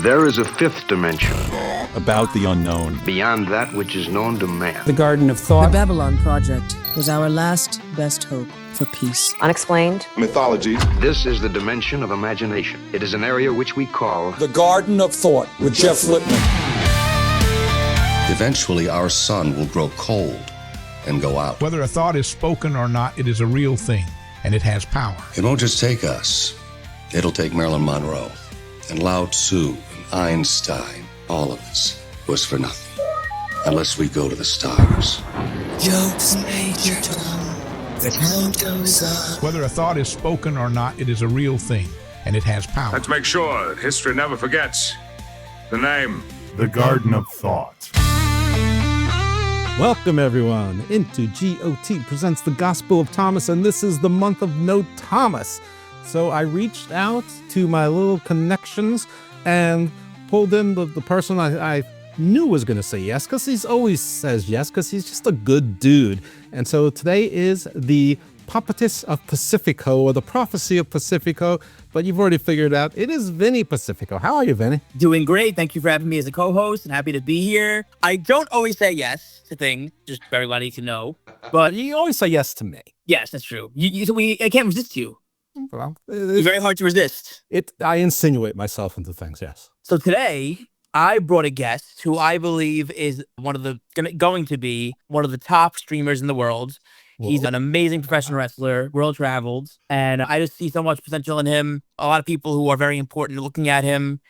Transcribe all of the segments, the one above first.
There is a fifth dimension, about the unknown, beyond that which is known to man. The Garden of Thought. The Babylon Project was our last best hope for peace. Unexplained. Mythologies. This is the dimension of imagination. It is an area which we call The Garden of Thought with Jeff Lippman. Eventually, our sun will grow cold and go out. Whether a thought is spoken or not, it is a real thing, and it has power. It won't just take us. It'll take Marilyn Monroe and Lao Tzu and Einstein. All of us was for nothing, unless we go to the stars. Jokes Major Tom, the count goes up. Whether a thought is spoken or not, it is a real thing, and it has power. Let's make sure that history never forgets the name. The Garden of Thought. Welcome, everyone, into GoT presents the Gospel of Thomas, and this is the month of No Thomas. So I reached out to my little connections and pulled in the person I knew was going to say yes, because he always says yes, because he's just a good dude. And so today is the Papatis of Pacifico, or the Prophecy of Pacifico, but you've already figured out it is Vinny Pacifico. How are you, Vinny? Doing great. Thank you for having me as a co-host, and happy to be here. I don't always say yes to things, just for everybody to know, but You always say yes to me. yes, that's true. I can't resist you. Well, You're very hard to resist. I insinuate myself into things, yes. So today, I brought a guest who I believe is going to be one of the top streamers in the world. He's an amazing professional wrestler, world-traveled, and I just see so much potential in him. A lot of people who are very important are looking at him.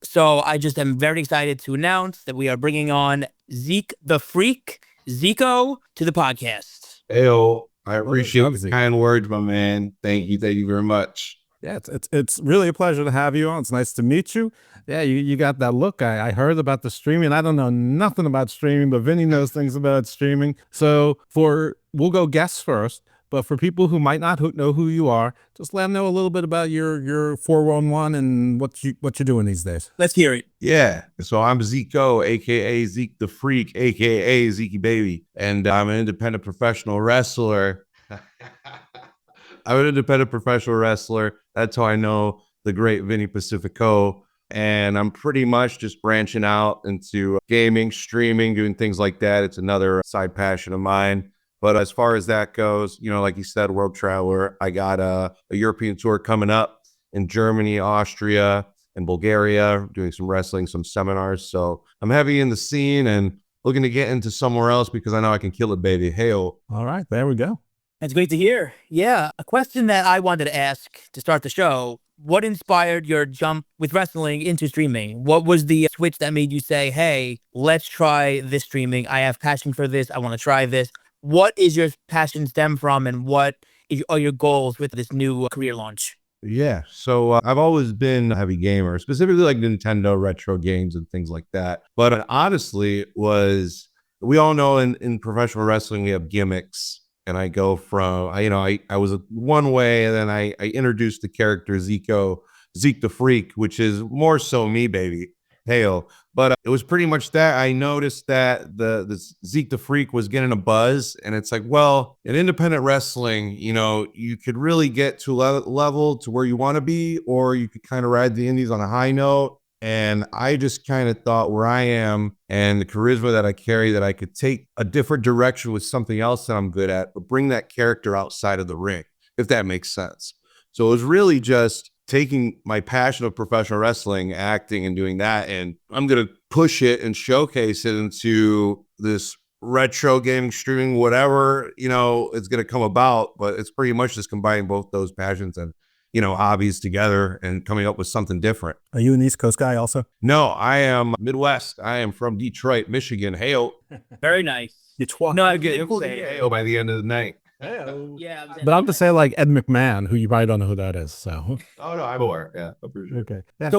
So I just am very excited to announce that we are bringing on Zeke the Freak, Zico, to the podcast. Heyo, I appreciate the kind words, my man. Thank you very much. Yeah, it's really a pleasure to have you on. It's nice to meet you. Yeah, you got that look. I heard about the streaming. I don't know nothing about streaming, but Vinny knows things about streaming. So we'll go guests first, but for people who might not know who you are, just let them know a little bit about your 411 and what you're doing these days. Let's hear it. Yeah, so I'm Zico, aka Zeke the Freak, aka Zeke Baby, and I'm an independent professional wrestler. I'm an independent professional wrestler. That's how I know the great Vinny Pacifico. And I'm pretty much just branching out into gaming, streaming, doing things like that. It's another side passion of mine. But as far as that goes, like you said, world traveler, I got a European tour coming up in Germany, Austria, and Bulgaria, doing some wrestling, some seminars. So I'm heavy in the scene and looking to get into somewhere else because I know I can kill it, baby. Hey-o. All right, there we go. That's great to hear. Yeah, a question that I wanted to ask to start the show. What inspired your jump with wrestling into streaming? What was the switch that made you say, hey, let's try this streaming. I have passion for this. I want to try this. What is your passion stem from, and what are your goals with this new career launch? Yeah, so I've always been a heavy gamer, specifically like Nintendo retro games and things like that. But honestly, we all know in professional wrestling, we have gimmicks. And I go from, I was one way, and then I introduced the character Zeke the Freak, which is more so me, baby. Hail. But it was pretty much that. I noticed that the Zeke the Freak was getting a buzz, and it's like, well, in independent wrestling, you could really get to a level to where you want to be, or you could kind of ride the indies on a high note. And I just kind of thought where I am and the charisma that I carry, that I could take a different direction with something else that I'm good at, but bring that character outside of the ring, if that makes sense. So it was really just taking my passion of professional wrestling, acting, and doing that, and I'm going to push it and showcase it into this retro gaming, streaming, whatever, it's going to come about. But it's pretty much just combining both those passions and hobbies together and coming up with something different. Are you an East Coast guy also? No, I am Midwest. I am from Detroit, Michigan. Hey-o. Very nice. No, I'm good. Hey-o by the end of the night. Yeah. But I'm to say like Ed McMahon, who you probably don't know who that is. So. Oh no, I'm aware. Yeah, appreciate it. Okay. Yeah.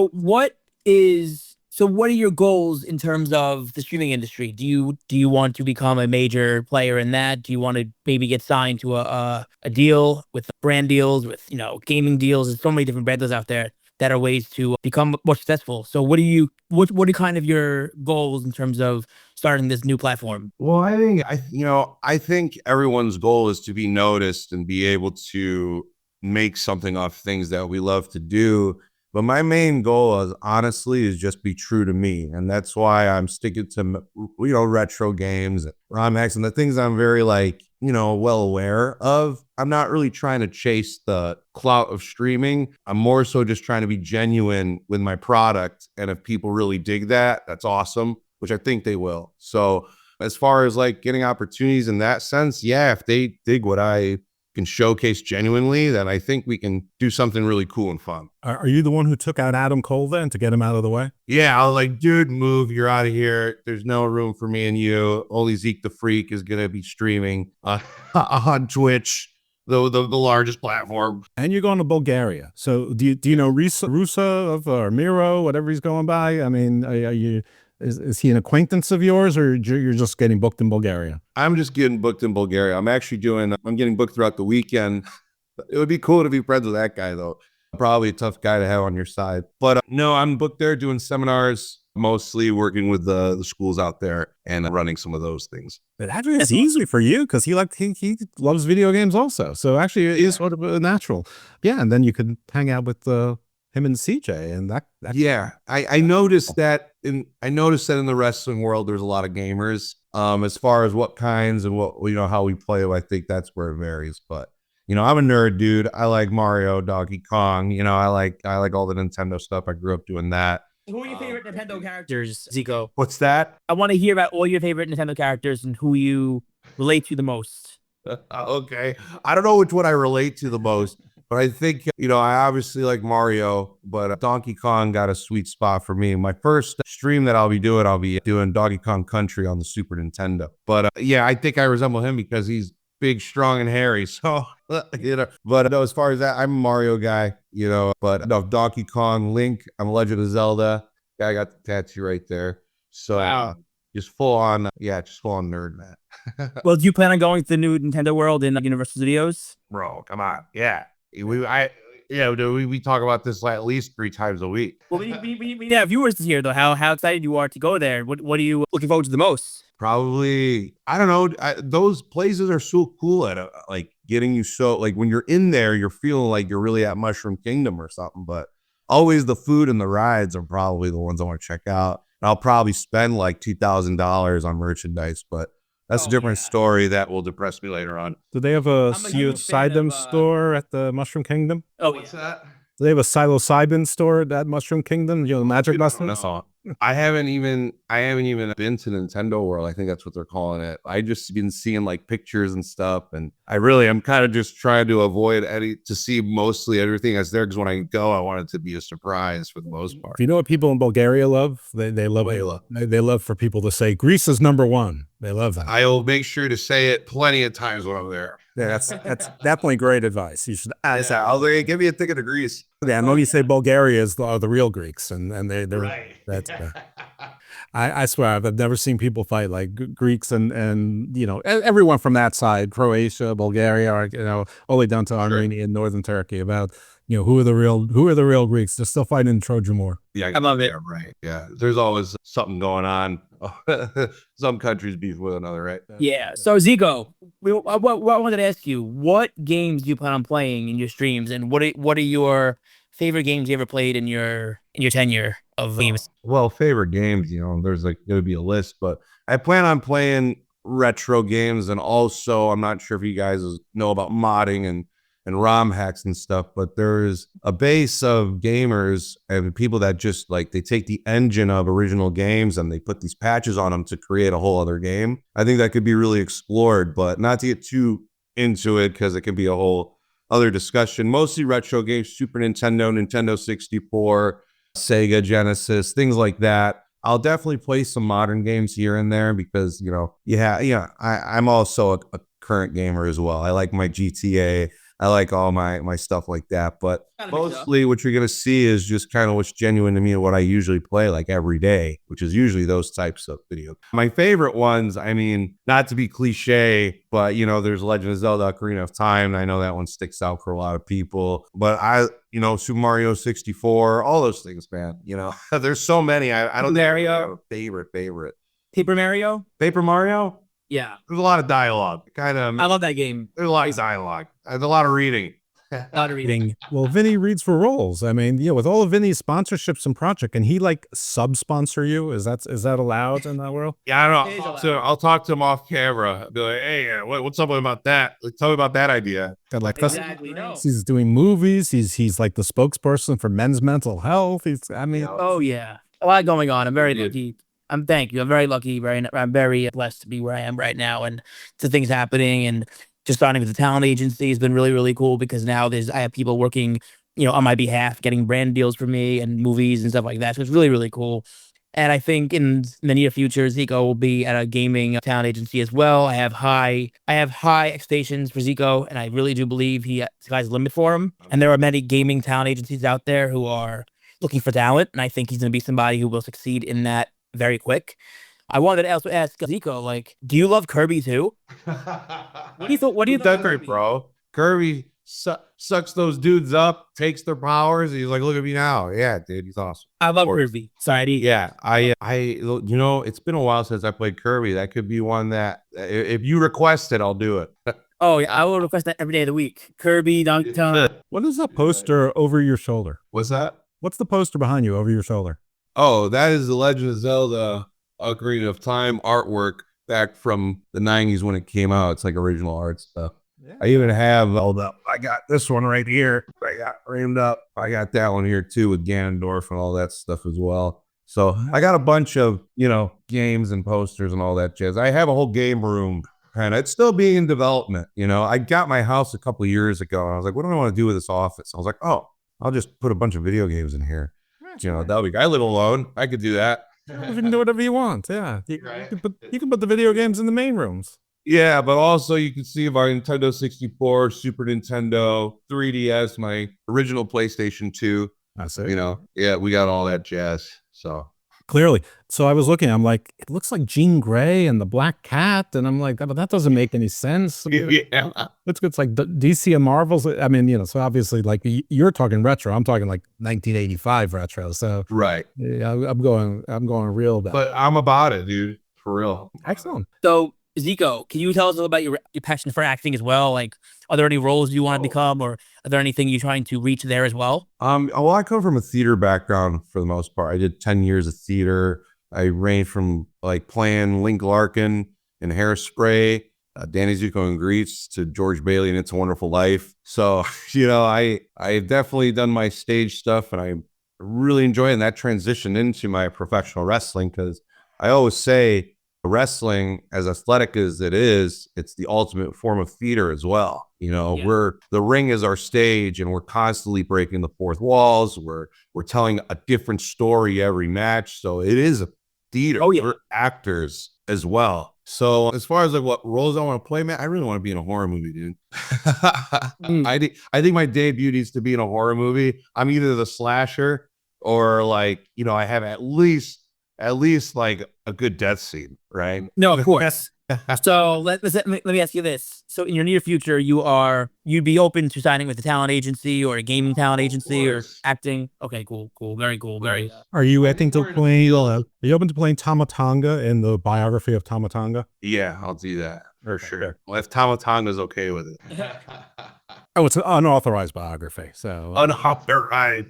So what are your goals in terms of the streaming industry? Do you want to become a major player in that? Do you want to maybe get signed to a deal with brand deals, with gaming deals? There's so many different brand deals out there that are ways to become more successful. So what are kind of your goals in terms of starting this new platform? Well, I think everyone's goal is to be noticed and be able to make something off things that we love to do. But my main goal is honestly is just be true to me. And that's why I'm sticking to, retro games and ROM hacks and the things I'm very well aware of. I'm not really trying to chase the clout of streaming. I'm more so just trying to be genuine with my product. And if people really dig that, that's awesome, which I think they will. So as far as getting opportunities in that sense, yeah, if they dig what I can showcase genuinely, then I think we can do something really cool and fun. Are you the one who took out Adam Cole then to get him out of the way? Yeah, I was like, dude, move. You're out of here. There's no room for me and you. Only Zeke the Freak is going to be streaming on Twitch, the largest platform. And you're going to Bulgaria. So do you know Rusa or Miro, whatever he's going by? I mean, are you... Is he an acquaintance of yours, or you're just getting booked in Bulgaria? I'm just getting booked in Bulgaria. I'm getting booked throughout the weekend. It would be cool to be friends with that guy, though. Probably a tough guy to have on your side. But no, I'm booked there doing seminars, mostly working with the schools out there and running some of those things. But actually, it's easy for you because he loves video games also. So actually, it is sort of a natural. Yeah, and then you could hang out with him and CJ, and that yeah, I noticed that in the wrestling world, there's a lot of gamers. As far as what kinds and what how we play, I think that's where it varies. But I'm a nerd, dude. I like Mario, Donkey Kong. I like all the Nintendo stuff. I grew up doing that. Who are your favorite Nintendo characters, Zico? What's that? I want to hear about all your favorite Nintendo characters and who you relate to the most. Okay, I don't know which one I relate to the most. But I think, I obviously like Mario, but Donkey Kong got a sweet spot for me. My first stream that I'll be doing Donkey Kong Country on the Super Nintendo. But yeah, I think I resemble him because he's big, strong, and hairy. So, but no, as far as that, I'm a Mario guy, but no, Donkey Kong, Link, I'm Legend of Zelda. I got the tattoo right there. So wow. Just full on nerd, man. Well, do you plan on going to the new Nintendo World in Universal Studios? Bro, come on. Yeah. We talk about this at least 3 times a week. Well, we have viewers here though. How excited you are to go there? What are you looking forward to the most? Probably, I don't know. Those places are so cool at getting you when you're in there, you're feeling like you're really at Mushroom Kingdom or something. But always the food and the rides are probably the ones I want to check out. And I'll probably spend $2,000 on merchandise, but that's a different story that will depress me later on. Do they have a psilocybin store at the Mushroom Kingdom? Oh, what's that? Do they have a psilocybin store at Mushroom Kingdom? Magic mushrooms? No. I haven't even been to Nintendo World. I think that's what they're calling it. I just been seeing pictures and stuff, and I'm kind of just trying to avoid to see mostly everything that's there, because when I go, I want it to be a surprise for the most part. You know what people in Bulgaria love? They love for people to say Greece is number one. They love that. I'll make sure to say it plenty of times when I'm there. Yeah, that's definitely great advice. You should. I'll give me a ticket to Greece. Yeah, and when you say Bulgaria are the real Greeks, and they're right. That's. I swear I've never seen people fight like Greeks and everyone from that side, Croatia, Bulgaria, or all the way down to Armenia and northern Turkey, about who are the real Greeks. They're still fighting in Trojan War. Yeah, I love it. Right. Yeah, there's always something going on. Some countries beef with another, right? Yeah. So Zico, I wanted to ask you, what games do you plan on playing in your streams, and what are your favorite games you ever played in your tenure of games? Well, favorite games, there's gonna be a list, but I plan on playing retro games, and also I'm not sure if you guys know about modding and ROM hacks and stuff, but there's a base of gamers and people that just they take the engine of original games and they put these patches on them to create a whole other game. I think that could be really explored, but not to get too into it because it can be a whole other discussion. Mostly retro games, Super Nintendo, Nintendo 64, Sega, Genesis, things like that. I'll definitely play some modern games here and there because, I'm also a current gamer as well. I like my GTA. I like all my stuff like that, but mostly what you're going to see is just kind of what's genuine to me and what I usually play every day, which is usually those types of videos. My favorite ones, not to be cliche, but there's Legend of Zelda Ocarina of Time. I know that one sticks out for a lot of people, but Super Mario 64, all those things, man, there's so many. I don't Mario. Have a favorite. Paper Mario? Paper Mario? Yeah. There's a lot of dialogue. I love that game. There's a lot of dialogue. There's a lot of reading. Not reading. Well, Vinny reads for roles. I mean, with all of Vinny's sponsorships and project, can he like sub-sponsor you? Is that allowed in that world? Yeah, I don't know. So I'll talk to him off camera. Be like, hey, what's up about that? Like, tell me about that idea. Like Exactly. No. he's doing movies. He's like the spokesperson for men's mental health. Oh yeah, a lot going on. I'm very lucky. Thank you. I'm very lucky. I'm very blessed to be where I am right now, and to things happening, and just starting with the talent agency has been really, really cool because now I have people working, on my behalf, getting brand deals for me and movies and stuff like that. So it's really, really cool. And I think in the near future, Zico will be at a gaming talent agency as well. I have high expectations for Zico, and I really do believe the sky's the limit for him. And there are many gaming talent agencies out there who are looking for talent, and I think he's going to be somebody who will succeed in that very quick. I wanted to also ask Zico, like, do you love Kirby too? What do you think, bro? Kirby sucks those dudes up, takes their powers. He's like, look at me now. Yeah, dude, he's awesome. I love Kirby. Sorry, yeah, it's been a while since I played Kirby. That could be one that if you request it, I'll do it. Oh yeah, I will request that every day of the week. Kirby, Donkey Kong. What is that poster over your shoulder? What's that? What's the poster behind you over your shoulder? Oh, that is the Legend of Zelda Ocarina of Time artwork back from the 90s when it came out. It's like original art stuff. Yeah. I even have I got this one right here. I got framed up. I got that one here too with Ganondorf and all that stuff as well. So I got a bunch of, games and posters and all that jazz. I have a whole game room and it's still being in development. I got my house a couple of years ago and I was like, what do I want to do with this office? I was like, oh, I'll just put a bunch of video games in here. That'll be, I live alone. I could do that. You can do whatever you want. Yeah. You can put the video games in the main rooms. Yeah, but also you can see our Nintendo 64, Super Nintendo, 3DS, my original PlayStation 2. That's it. Yeah, we got all that jazz. So clearly. So I was looking, I'm like, it looks like Jean Grey and the Black Cat. And I'm like, but that doesn't make any sense. Yeah. It's like DC and Marvel's. I mean, so obviously like you're talking retro. I'm talking like 1985 retro. So right. Yeah, I'm going real about it. But I'm about it, dude. For real. Excellent. So Zico, can you tell us a little about your passion for acting as well? Like, are there any roles you want to become, or are there anything you're trying to reach there as well? Well, I come from a theater background for the most part. I did 10 years of theater. I ranged from like playing Link Larkin in Hairspray, Danny Zuko in Grease, to George Bailey in It's a Wonderful Life. So, I've definitely done my stage stuff, and I'm really enjoying that transition into my professional wrestling, because I always say, wrestling, as athletic as it is, it's the ultimate form of theater as well. The ring is our stage, and we're constantly breaking the fourth walls. We're telling a different story every match. So it is a theater. Oh, yeah. We're actors as well. So as far as like what roles I want to play, man, I really want to be in a horror movie, dude. I think my debut needs to be in a horror movie. I'm either the slasher or like, I have at least like a good death scene, right? No, of course. So let me ask you this. So in your near future, you'd be open to signing with a talent agency or a gaming talent agency or acting? Okay, cool. Very cool. Very. Are you open to playing Tamatanga in the biography of Tamatanga? Yeah, I'll do that for sure. Well, if Tamatanga's okay with it. Oh, it's an unauthorized biography. So unauthorized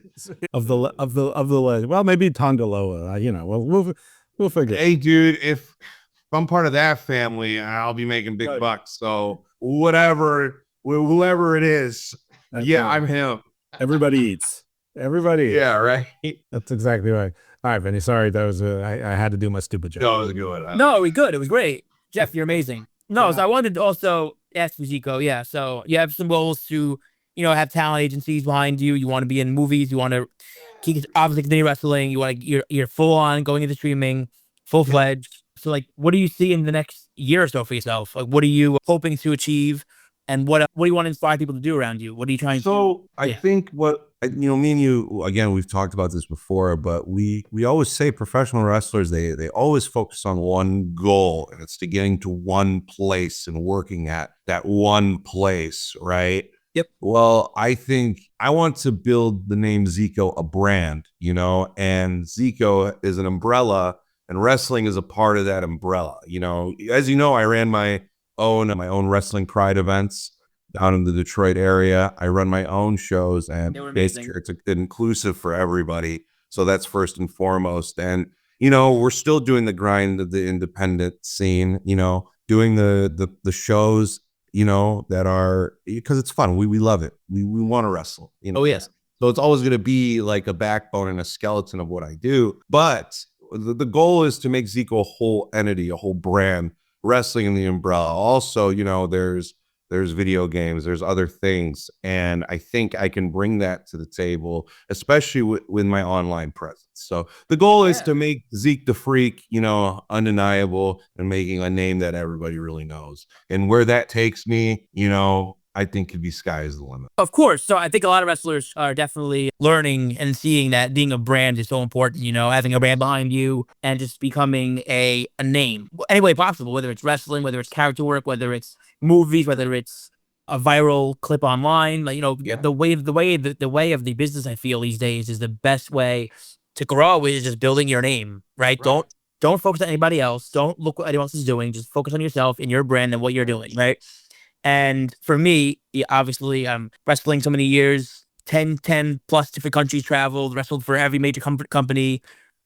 of the legend. Well, maybe Tongaloa. We'll figure. Hey, dude, if I'm part of that family, I'll be making big bucks. So whoever it is, I'm him. Everybody eats. Yeah, right. That's exactly right. All right, Vinny. Sorry, that was I had to do my stupid joke. No, it was a good one. No, it was good. It was great. Jeff, you're amazing. No, so I wanted to also ask you, Zico. Yeah, so you have some roles to, have talent agencies behind you. You want to be in movies. You want to obviously continue wrestling. You want to, you're full on going into streaming, full fledged. So like, what do you see in the next year or so for yourself? Like, what are you hoping to achieve? And what do you want to inspire people to do around you? What are you trying to do? So I think me and you, again, we've talked about this before, but we always say professional wrestlers, they always focus on one goal, and it's to getting to one place and working at that one place, right? Yep. Well, I think I want to build the name Zico a brand, and Zico is an umbrella, and wrestling is a part of that umbrella. As you know, I ran my own wrestling pride events. down in the Detroit area. I run my own shows, and They were amazing. basically it's inclusive for everybody. So that's first and foremost. And, you know, we're still doing the grind of the independent scene, you know, doing the shows, you know, that are, because it's fun. We love it. We want to wrestle, you know. Oh, yes. So it's always going to be like a backbone and a skeleton of what I do. But the goal is to make ZEEK a whole entity, a whole brand, wrestling in the umbrella. Also, you know, there's video games, there's other things. And I think I can bring that to the table, especially with my online presence. So the goal is to make Zeke the Freak, you know, undeniable and making a name that everybody really knows. And where that takes me, you know, I think could be sky is the limit. Of course. So I think a lot of wrestlers are definitely learning and seeing that being a brand is so important, you know, having a brand behind you and just becoming a name any way possible, whether it's wrestling, whether it's character work, whether it's movies, whether it's a viral clip online. Like, you know, the way of the business, I feel these days, is the best way to grow is just building your name, right? Don't focus on anybody else. Don't look what anyone else is doing. Just focus on yourself and your brand and what you're doing, right? And for me, obviously, I'm wrestling so many years, 10 plus different countries traveled, wrestled for every major company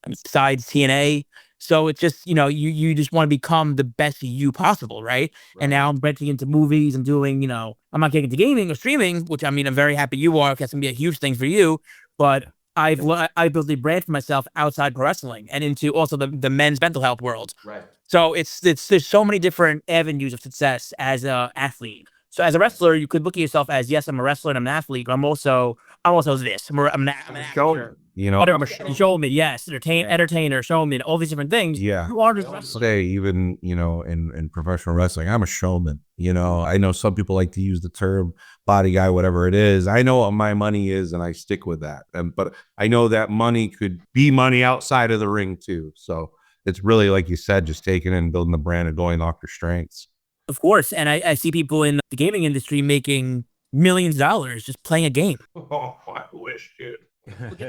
besides TNA. So it's just, you know, you just want to become the best you possible, right? And now I'm branching into movies and doing, you know, I'm not getting into gaming or streaming, which I mean, I'm very happy you are. That's going to be a huge thing for you. But I built a brand for myself outside pro wrestling and into also the men's mental health world. Right. So there's so many different avenues of success as an athlete. So as a wrestler, you could look at yourself as, yes, I'm a wrestler and I'm an athlete, but I'm also this. I'm an actor. You know, I'm a showman, yes, entertainer, showman, all these different things. Yeah. You are just wrestling. Say even, you know, in professional wrestling, I'm a showman. You know, I know some people like to use the term body guy, whatever it is. I know what my money is, and I stick with that. But I know that money could be money outside of the ring too. So it's really, like you said, just taking it and building the brand and going off your strengths. Of course, and I see people in the gaming industry making millions of dollars just playing a game. Oh, I wish, dude.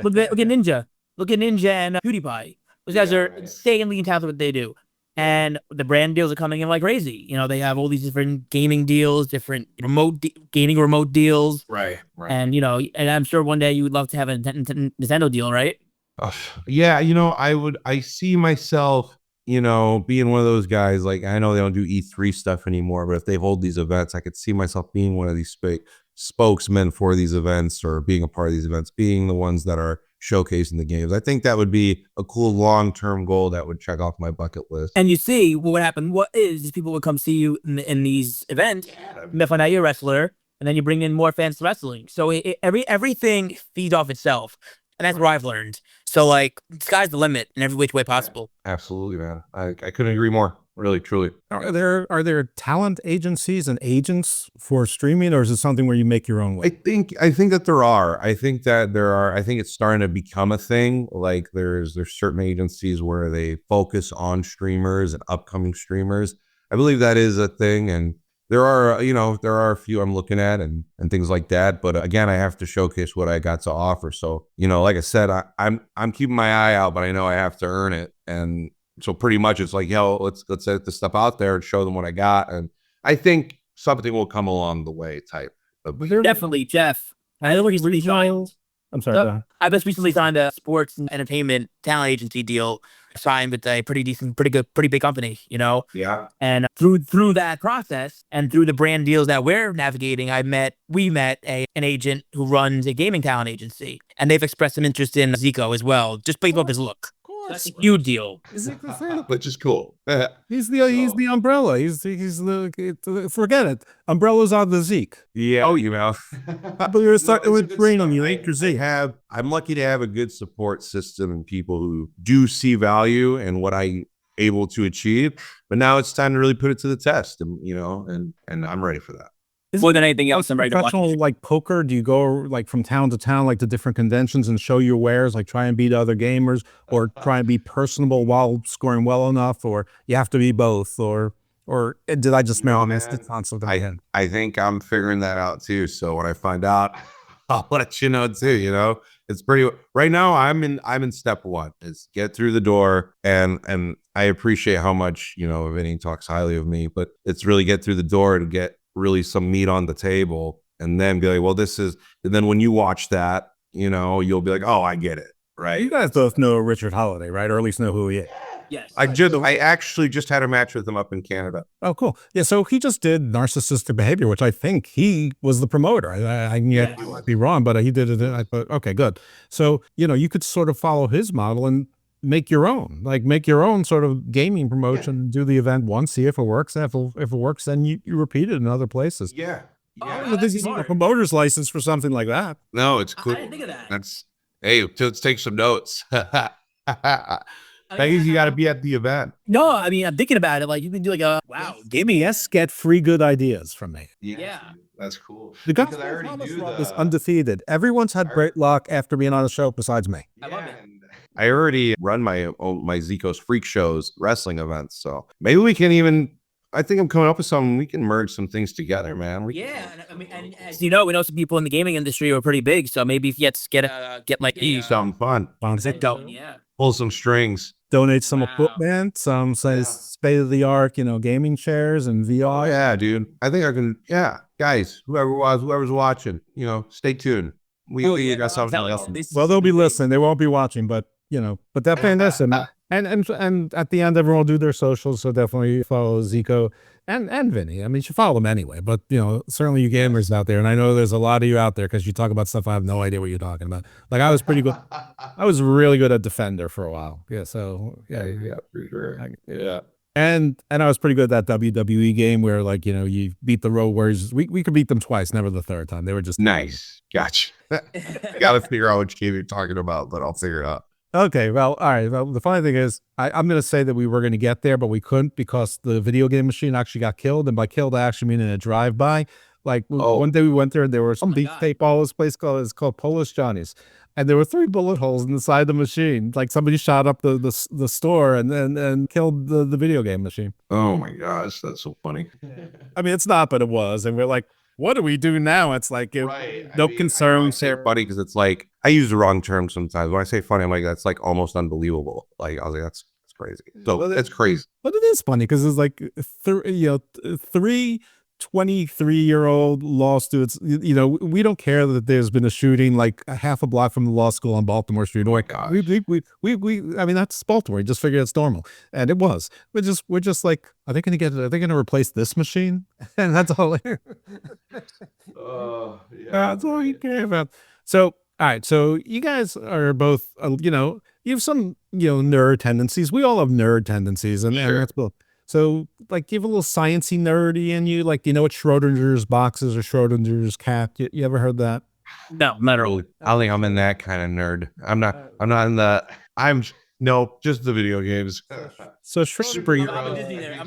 Look at Ninja. Look at Ninja and PewDiePie. Those guys are insanely talented at what they do. And the brand deals are coming in like crazy. You know, they have all these different gaming deals, different gaming remote deals. Right. And, you know, and I'm sure one day you would love to have a Nintendo deal, right? Yeah, you know, I see myself, you know, being one of those guys. Like, I know they don't do E3 stuff anymore, but if they hold these events, I could see myself being one of these spokesmen for these events, or being a part of these events, being the ones that are showcasing the games. I think that would be a cool long-term goal that would check off my bucket list. And you see what happened. What is people would come see you in these events, and find out you're a wrestler, and then you bring in more fans to wrestling. So everything feeds off itself. And that's what I've learned. So, like, sky's the limit in every which way possible. Absolutely, man. I couldn't agree more. Really, truly. Are there talent agencies and agents for streaming, or is it something where you make your own way? I think that there are. I think it's starting to become a thing. Like, there's certain agencies where they focus on streamers and upcoming streamers. I believe that is a thing, and there are a few I'm looking at and things like that. But again, I have to showcase what I got to offer. So, you know, like I said, I'm keeping my eye out, but I know I have to earn it. And so pretty much it's like, yo, let's set this stuff out there and show them what I got. And I think something will come along the way type. Definitely, Jeff. I know he's really signed. I'm sorry. I just recently signed a sports and entertainment talent agency deal, signed with a pretty big company, you know? Yeah. And through that process and through the brand deals that we're navigating, we met an agent who runs a gaming talent agency, and they've expressed some interest in Zico as well, just based off his look. That's a huge deal. Which is cool. He's the umbrella. He's the forget it. Umbrella's on the ZEEK. Yeah. Oh, you know. But you're starting with brain on you, ain't your ZEEK. I'm lucky to have a good support system and people who do see value in what I able to achieve. But now it's time to really put it to the test, and you know, and I'm ready for that. More than anything else, I'm ready to watch. Professional, like poker, do you go like from town to town, like to different conventions and show your wares, like try and beat other gamers, or try and be personable while scoring well enough, or you have to be both, or did I just miss the concept? I think I'm figuring that out too. So when I find out, I'll let you know too. You know, it's pretty. Right now, I'm in step one. Is get through the door, and I appreciate how much, you know, Vinny talks highly of me, but it's really get through the door to get really some meat on the table, and then be like, well, this is, and then when you watch that, you know, you'll be like, oh, I get it, right? You guys both know Richard Holiday, right? Or at least know who he is. Yes. I actually just had a match with him up in Canada. Oh, cool. Yeah, so he just did Narcissistic Behavior, which I think he was the promoter. I might be wrong, but he did it. I thought, okay, good. So, you know, you could sort of follow his model and make your own, make your own sort of gaming promotion, do the event once, see if it works. And if it works, then you repeat it in other places. Yeah. Oh, this is a promoter's license for something like that. No, it's cool. I didn't think of that. That's, hey, let's take some notes. You got to be at the event. No, I mean, I'm thinking about it. Like, you can do like a, wow. GameES get free good ideas from me. Yeah. That's cool. The Gospel of Thomas run is undefeated. Everyone's had great luck after being on the show besides me. I love it. I already run my Zeke Freak shows, wrestling events. So maybe we can even, I think I'm coming up with something. We can merge some things together, man. I mean, and as you know, we know some people in the gaming industry who are pretty big. So maybe if you get like something fun. Yeah. Pull some strings. Donate some equipment, some state-of-the-art, you know, gaming chairs and VR. Oh, yeah, dude. I think I can, guys, whoever's watching, you know, stay tuned. We got something else. Well, they'll be listening. They won't be watching, but, you know, but definitely listen. And at the end, everyone will do their socials. So definitely follow Zico and Vinny. I mean, you should follow them anyway, but, you know, certainly you gamers out there. And I know there's a lot of you out there because you talk about stuff I have no idea what you're talking about. Like, I was pretty good. I was really good at Defender for a while. Yeah. So yeah, for sure. Yeah. And I was pretty good at that WWE game where, like, you know, you beat the Road Warriors. We could beat them twice, never the third time. They were just nice. Gotcha. Got to figure out which game you're talking about, but I'll figure it out. Okay, well, all right. Well, the funny thing is, I'm going to say that we were going to get there, but we couldn't because the video game machine actually got killed. And by killed, I actually mean in a drive-by. Like, one day we went there and there were some deep tape all this place called Polish Johnny's. And there were 3 bullet holes inside the machine. Like, somebody shot up the store and killed the video game machine. Oh, my gosh. That's so funny. I mean, it's not, but it was. And we're like, what do we do now? It's like, no concerns. Say funny because it's like, I use the wrong term sometimes. When I say funny, I'm like, that's like almost unbelievable. Like, I was like, that's crazy. So that's crazy. But it is funny because it's like, three 23-year-old law students, you know, we don't care that there's been a shooting like a half a block from the law school on Baltimore Street. Oh my gosh. I mean, that's Baltimore. You just figure it's normal. And it was. We're just like, are they going to replace this machine? And that's all. That's all you care about. So, all right. So you guys are both, you know, you have some, you know, nerd tendencies. We all have nerd tendencies. And that's both. So, like, do you have a little sciencey nerdy in you? Like, do you know what Schrodinger's box is or Schrodinger's cat? You ever heard that? No, not really. I don't think I'm in that kind of nerd. I'm not in the, just the video games. So Schrodinger, I'm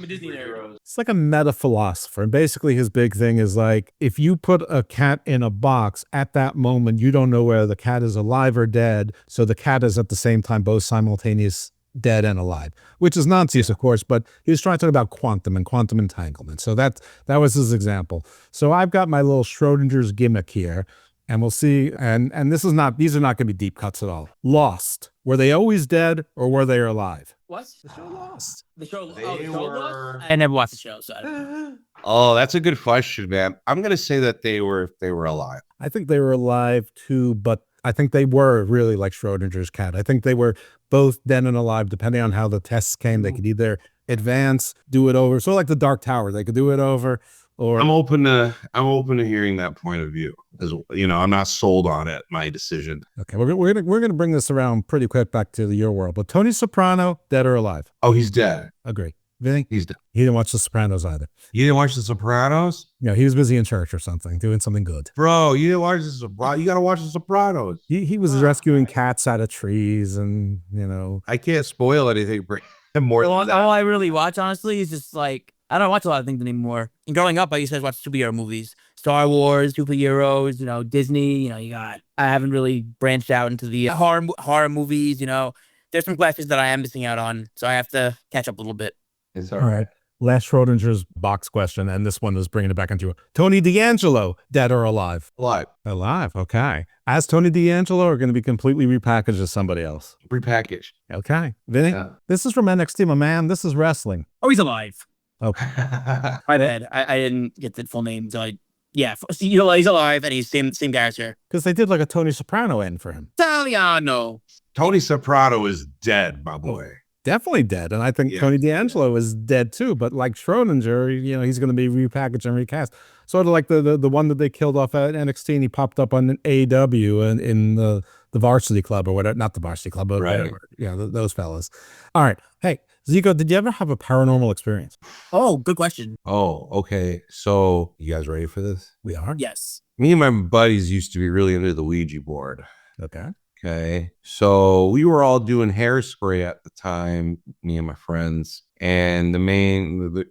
a Disney nerd. It's like a meta philosopher. And basically his big thing is like, if you put a cat in a box at that moment, you don't know whether the cat is alive or dead. So the cat is at the same time both simultaneous dead and alive, which is nonsense, of course, but he was trying to talk about quantum and quantum entanglement. So that was his example. So I've got my little Schrodinger's gimmick here, and we'll see. And these are not going to be deep cuts at all. Lost. Were they always dead or were they alive? What? The show Lost. The show Lost? I never watched the show, so I don't know. Oh, that's a good question, man. I'm going to say that they were alive. I think they were alive too, but I think they were really like Schrodinger's cat. I think they were both dead and alive, depending on how the tests came. They could either advance, do it over. So like the Dark Tower, they could do it over. Or I'm open to hearing that point of view. As you know, I'm not sold on it. My decision. Okay, we're gonna bring this around pretty quick back to your world. But Tony Soprano, dead or alive? Oh, he's dead. Agree. Vinny? He's dead. He didn't watch The Sopranos either. You didn't watch The Sopranos? Yeah, he was busy in church or something, doing something good. Bro, you didn't watch The Sopranos? You got to watch The Sopranos. He was rescuing cats out of trees and, you know. I can't spoil anything for him more than that. All I really watch, honestly, is just like, I don't watch a lot of things anymore. And growing up, I used to watch superhero movies. Star Wars, superheroes, you know, Disney, you know, I haven't really branched out into the horror movies, you know. There's some classes that I am missing out on, so I have to catch up a little bit. All right. Last Schrodinger's box question, and this one is bringing it back into Tony D'Angelo, dead or alive? Alive. Alive, okay. As Tony D'Angelo or going to be completely repackaged as somebody else? Repackaged. Okay. Vinny, This is from NXT, my man. This is wrestling. Oh, he's alive. Okay. My bad. I didn't get the full name. So he's alive and he's same character. Because they did like a Tony Soprano end for him. Italiano. Tony Soprano is dead, my boy. Definitely dead. And I think Tony D'Angelo is dead too. But like Schrodinger, he's going to be repackaged and recast. Sort of like the one that they killed off at NXT and he popped up on AEW and in the Varsity Club or whatever. Not the Varsity Club, but whatever. Yeah, those fellas. All right. Hey, Zico, did you ever have a paranormal experience? Oh, good question. Oh, okay. So you guys ready for this? We are? Yes. Me and my buddies used to be really into the Ouija board. Okay. Okay. So we were all doing hairspray at the time, me and my friends. And the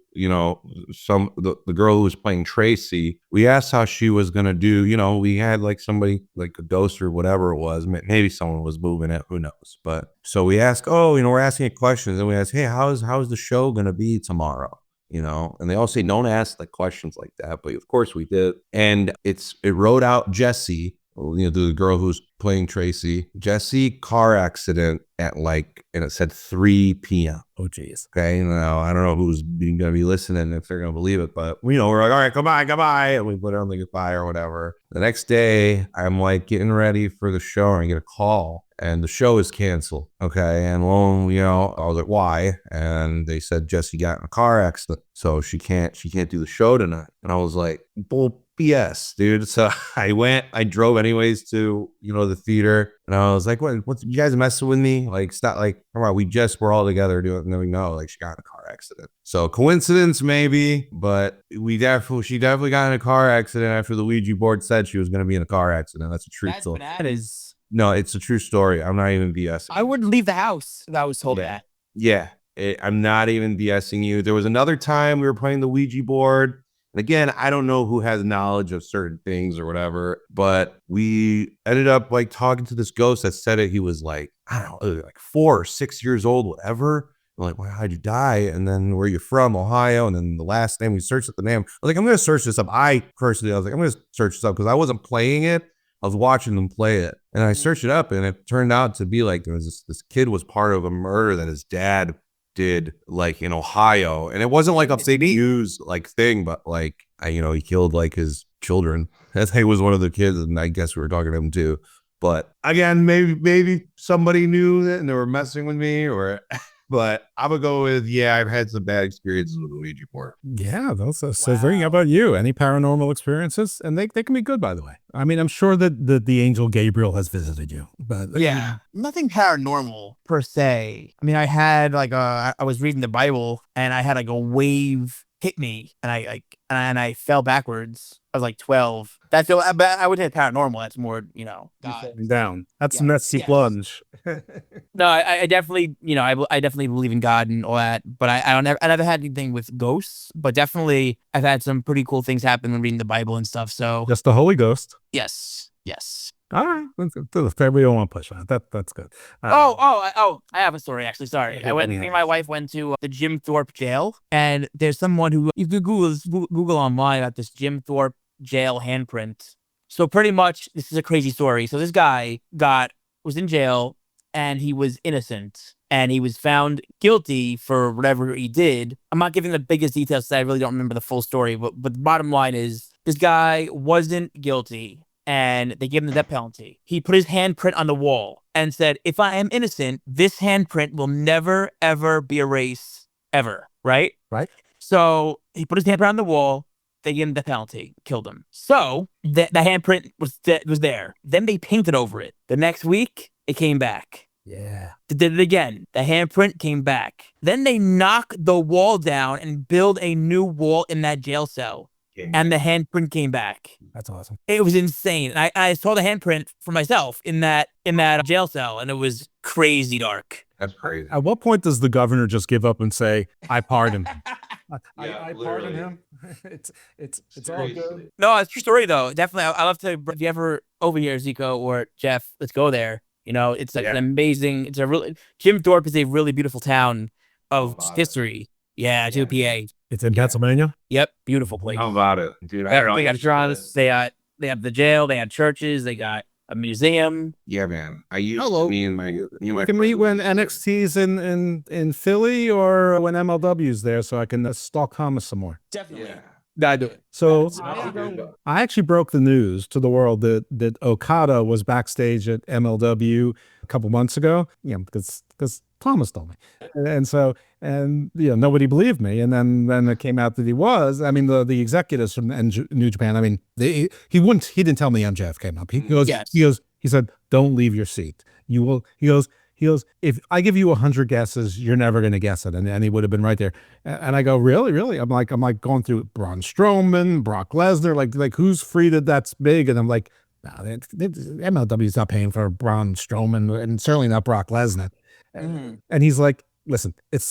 girl who was playing Tracy, we asked how she was going to do. We had like somebody, like a ghost or whatever it was. Maybe someone was moving it. Who knows? But so we asked, we're asking it questions. And we asked, hey, how's the show going to be tomorrow? And they all say, don't ask like questions like that. But of course we did. And it wrote out Jesse, the girl who's playing Tracy, Jesse, car accident at and it said 3 p.m. Oh, geez. Okay. Now, I don't know who's going to be listening if they're going to believe it, but we're like, all right, goodbye. And we put it on the goodbye or whatever. The next day, I'm like getting ready for the show and I get a call and the show is canceled. Okay. And I was like, why? And they said Jesse got in a car accident, so she can't do the show tonight. And I was like, bull BS, dude. So I drove anyways to, the theater and I was like, what, you guys messing with me? Like, stop, like, come on, we're all together doing it. And then we know, like, she got in a car accident. So coincidence, maybe, but she definitely got in a car accident after the Ouija board said she was going to be in a car accident. That's a true story. Bananas. No, it's a true story. I'm not even BSing. I wouldn't leave the house if I was told that. Yeah, I'm not even BSing you. There was another time we were playing the Ouija board. And again, I don't know who has knowledge of certain things or whatever, but we ended up like talking to this ghost that said he was like, I don't know, like 4 or 6 years old, whatever. We're like, well, how'd you die? And then where are you from? Ohio. And then the last name, we searched up the name. I was like, I'm going to search this up. I was like, I'm going to search this up because I wasn't playing it. I was watching them play it. And I searched it up and it turned out to be like, there was this kid was part of a murder that his dad did like in Ohio, and it wasn't like a big news like thing, but like he killed like his children. He was one of the kids, and I guess we were talking to him too. But again, maybe somebody knew that and they were messing with me, but I'm gonna go with I've had some bad experiences with the Ouija board. Yeah, those are so very. How about you? Any paranormal experiences? And they can be good, by the way. I mean, I'm sure that the angel Gabriel has visited you, but nothing paranormal per se. I mean, I had I was reading the Bible and I had like a wave hit me and I fell backwards. I was like 12. But I would hit paranormal. That's more, down. That's messy plunge. No, I definitely, I definitely believe in God and all that, but I never had anything with ghosts, but definitely I've had some pretty cool things happen when reading the Bible and stuff. So just the Holy Ghost. Yes. All right. We don't want to push on it. That's good. I have a story actually. Sorry. Me and my wife went to the Jim Thorpe jail, and there's someone who, if you Google online about this Jim Thorpe jail handprint. So pretty much this is a crazy story. So this guy was in jail and he was innocent and he was found guilty for whatever he did. I'm not giving the biggest details because I really don't remember the full story, but the bottom line is this guy wasn't guilty and they gave him the death penalty. He put his handprint on the wall and said, if I am innocent, this handprint will never, ever be erased, ever. Right? Right. So he put his handprint on the wall. They gave him the penalty, killed him. So the handprint was there. Then they painted over it. The next week, it came back. Yeah. They did it again. The handprint came back. Then they knocked the wall down and build a new wall in that jail cell. And the handprint came back. That's awesome. It was insane. I saw the handprint for myself in that jail cell, and it was crazy dark. That's crazy. At what point does the governor just give up and say, "I pardon him"? I pardon him. It's all good. No, it's a true story though. Definitely, I love to. If you ever over here, Zico or Jeff, let's go there. It's like an amazing. Jim Thorpe is a really beautiful town of history. Yeah, to PA. It's in Pennsylvania? Yep. Beautiful place. How about it? Dude, they got restaurants. They have the jail. They had churches. They got a museum. Yeah, man. I used Hello. to, me and my You can meet when NXT's in Philly or when MLW's there, so I can stalk Thomas some more. Definitely. I do it. So I actually broke the news to the world that Okada was backstage at MLW a couple months ago. Because Thomas told me, and nobody believed me. And then it came out that he was. I mean, the executives from New Japan. I mean, he didn't tell me MJF came up. He goes. Yes. He said, "Don't leave your seat. You will." He goes, if I give you 100 guesses, you're never going to guess it. And he would have been right there. And I go, really? I'm like going through Braun Strowman, Brock Lesnar, like who's free that's big? And I'm like, no, MLW's not paying for Braun Strowman and certainly not Brock Lesnar. And he's like, listen, it's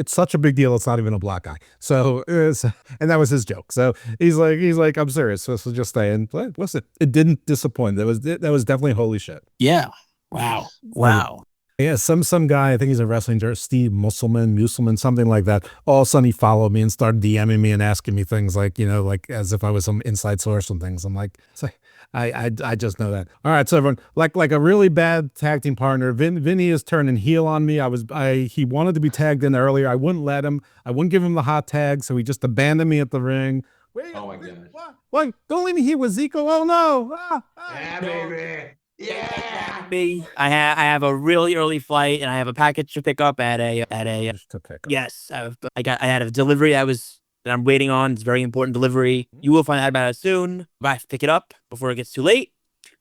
such a big deal. It's not even a black guy. So, and that was his joke. So he's like, I'm serious. So just stay. And listen, it didn't disappoint. That was definitely holy shit. Yeah. Wow. Yeah, some guy, I think he's a wrestling journalist, Steve Musselman, something like that. All of a sudden he followed me and started DMing me and asking me things like, like as if I was some inside source and things. I'm like, I just know that. All right, so everyone, like a really bad tag team partner, Vinny is turning heel on me. He wanted to be tagged in earlier. I wouldn't let him. I wouldn't give him the hot tag, so he just abandoned me at the ring. Oh my goodness. What? Don't leave me here with Zeke. Oh no. Yeah, baby. Yeah. Me, I have a really early flight, and I have a package to pick up at a. To pick up. Yes, I had a delivery that I'm waiting on. It's a very important delivery. You will find out about it soon. But I have to pick it up before it gets too late.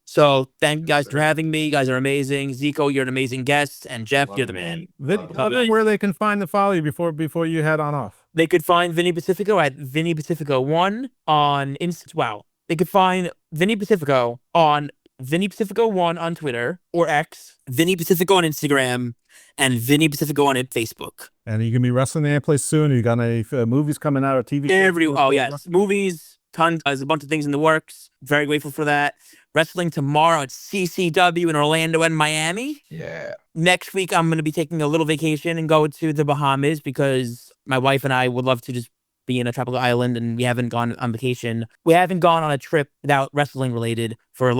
So thank you guys for having me. You guys are amazing. Zico, you're an amazing guest, and Jeff, you're the man. Where they can find to follow you before you head on off. They could find Vinny Pacifico at Vinny Pacifico 1 on Insta. Wow. They could find Vinny Pacifico on Vinny Pacifico 1 on Twitter or X, Vinny Pacifico on Instagram, and Vinny Pacifico on Facebook. And you can be wrestling any place soon. You got any movies coming out or TV shows? Oh, yes. Movies, tons. There's a bunch of things in the works. Very grateful for that. Wrestling tomorrow at CCW in Orlando and Miami. Yeah. Next week, I'm going to be taking a little vacation and go to the Bahamas because my wife and I would love to just be in a tropical island, and we haven't gone on vacation. We haven't gone on a trip without wrestling related for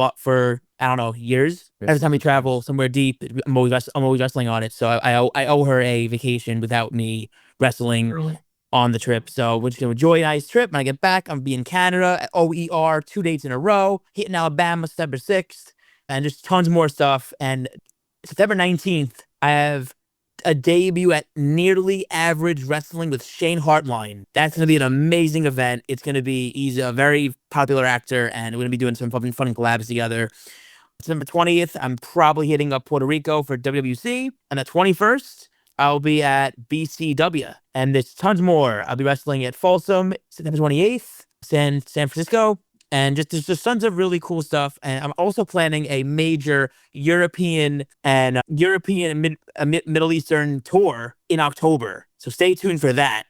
I don't know, years. Every time we travel somewhere deep, I'm always wrestling on it. So I owe her a vacation without me wrestling on the trip. So we're just gonna enjoy a nice trip. When I get back, I'm gonna be in Canada at OER 2 dates in a row, hitting Alabama September 6th, and just tons more stuff. And September 19th, I have a debut at Nearly Average Wrestling with Shane Hartline. That's going to be an amazing event. It's going to be, he's a very popular actor, and we're going to be doing some fun collabs together. December 20th, I'm probably hitting up Puerto Rico for WWC. And the 21st, I'll be at BCW. And there's tons more. I'll be wrestling at Folsom, September 28th, San Francisco. And there's just tons of really cool stuff. And I'm also planning a major European and Middle Eastern tour in October. So stay tuned for that.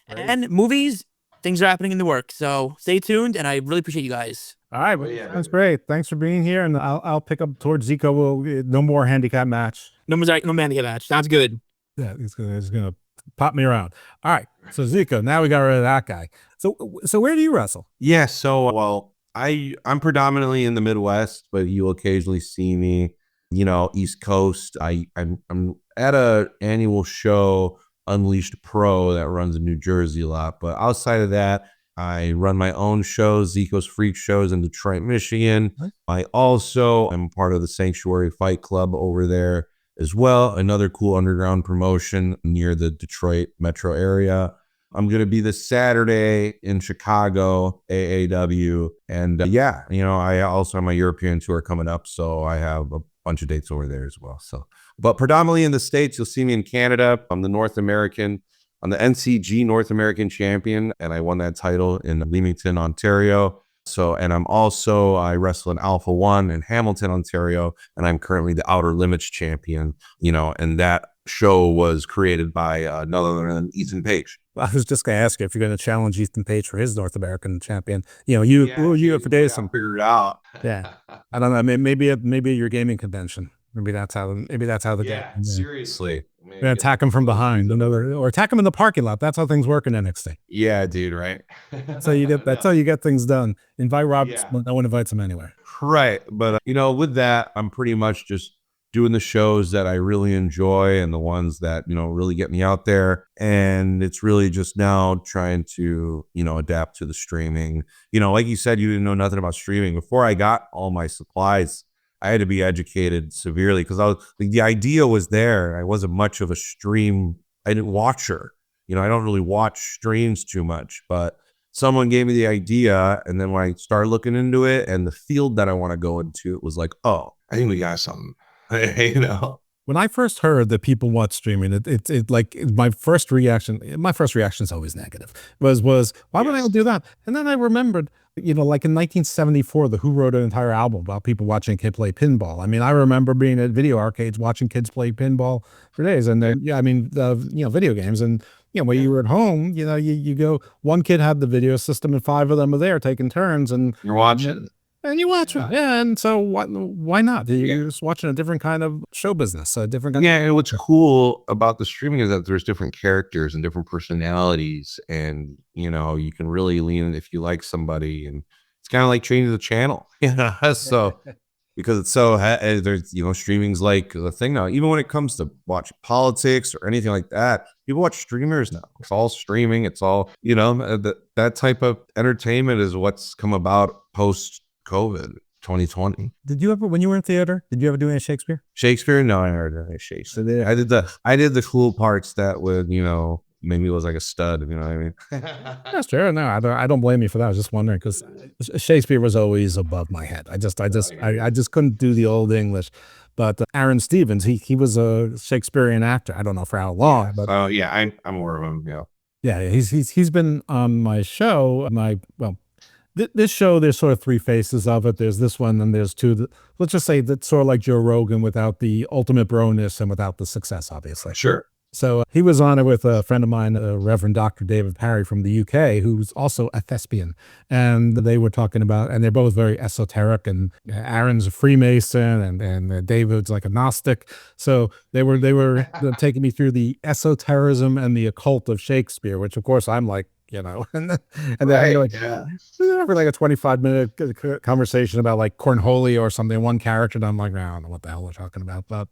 Right. And movies, things are happening in the works. So stay tuned, and I really appreciate you guys. All right, that's great. Thanks for being here, and I'll pick up towards Zico. No more handicap match. No handicap match. Sounds good. Yeah, he's gonna pop me around. All right, so Zico, now we got rid of that guy. So where do you wrestle? Yeah, so I'm predominantly in the Midwest, but you'll occasionally see me, East Coast. I'm at a annual show, Unleashed Pro, that runs in New Jersey a lot. But outside of that, I run my own shows, Zeke Freak shows in Detroit, Michigan. I also am part of the Sanctuary Fight Club over there as well, another cool underground promotion near the Detroit metro area. I'm going to be this Saturday in Chicago, AAW. And I also have my European tour coming up. So I have a bunch of dates over there as well. But predominantly in the States, you'll see me in Canada. I'm the I'm the NCG North American champion. And I won that title in Leamington, Ontario. And I wrestle in Alpha One in Hamilton, Ontario. And I'm currently the Outer Limits champion, and that show was created by none other than Ethan Page. I was just going to ask you if you're going to challenge Ethan Page for his North American champion. You for days. Figure it out. Yeah, I don't know. Maybe at your gaming convention. Maybe that's how the Yeah, seriously. They attack him from behind, or attack him in the parking lot. That's how things work in NXT. Yeah, dude, right? That's how you get things done. Invite Roberts, but no one invites him anywhere. Right. But, with that, I'm pretty much just doing the shows that I really enjoy and the ones that, really get me out there. And it's really just now trying to, adapt to the streaming. Like you said, you didn't know nothing about streaming. Before I got all my supplies, I had to be educated severely because the idea was there. I wasn't much of a stream. I didn't watch her. I don't really watch streams too much, but someone gave me the idea. And then when I started looking into it and the field that I want to go into, it was like, oh, I think we got something. When I first heard that people watch streaming, it like my first reaction is always negative. Was why would I do that? And then I remembered, like in 1974, The Who wrote an entire album about people watching a kid play pinball. I mean, I remember being at video arcades watching kids play pinball for days, and then video games, and when you were at home, you go, one kid had the video system and 5 of them are there taking turns, and you're watching. And you watch it, yeah. And so why not? You're just watching a different kind of show business, a different kind. Yeah, and what's cool about the streaming is that there's different characters and different personalities, and you can really lean in if you like somebody, and it's kind of like changing the channel. So because it's so there's streaming's like the thing now. Even when it comes to watching politics or anything like that, people watch streamers now. It's all streaming. It's all that type of entertainment is what's come about post COVID 2020. Did you ever, when you were in theater, did you ever do any Shakespeare? Shakespeare? No, I never did any Shakespeare. I did the cool parts that would, made me look like a stud. You know what I mean? That's true. No, I don't blame you for that. I was just wondering because Shakespeare was always above my head. I just couldn't do the old English. But Aaron Stevens, he was a Shakespearean actor. I don't know for how long. But I'm aware of him. Yeah. Yeah, he's been on my show. This show, there's sort of 3 faces of it. There's this one, and there's 2. Let's just say that's sort of like Joe Rogan without the ultimate broness and without the success, obviously. Sure. So he was on it with a friend of mine, Reverend Dr. David Parry from the UK, who's also a thespian. And they were talking about, and they're both very esoteric, and Aaron's a Freemason, and David's like a Gnostic. So they were taking me through the esotericism and the occult of Shakespeare, which of course I'm like, and then for like a 25-minute conversation about like cornhole or something, one character, and I'm like, I don't know what the hell we're talking about, but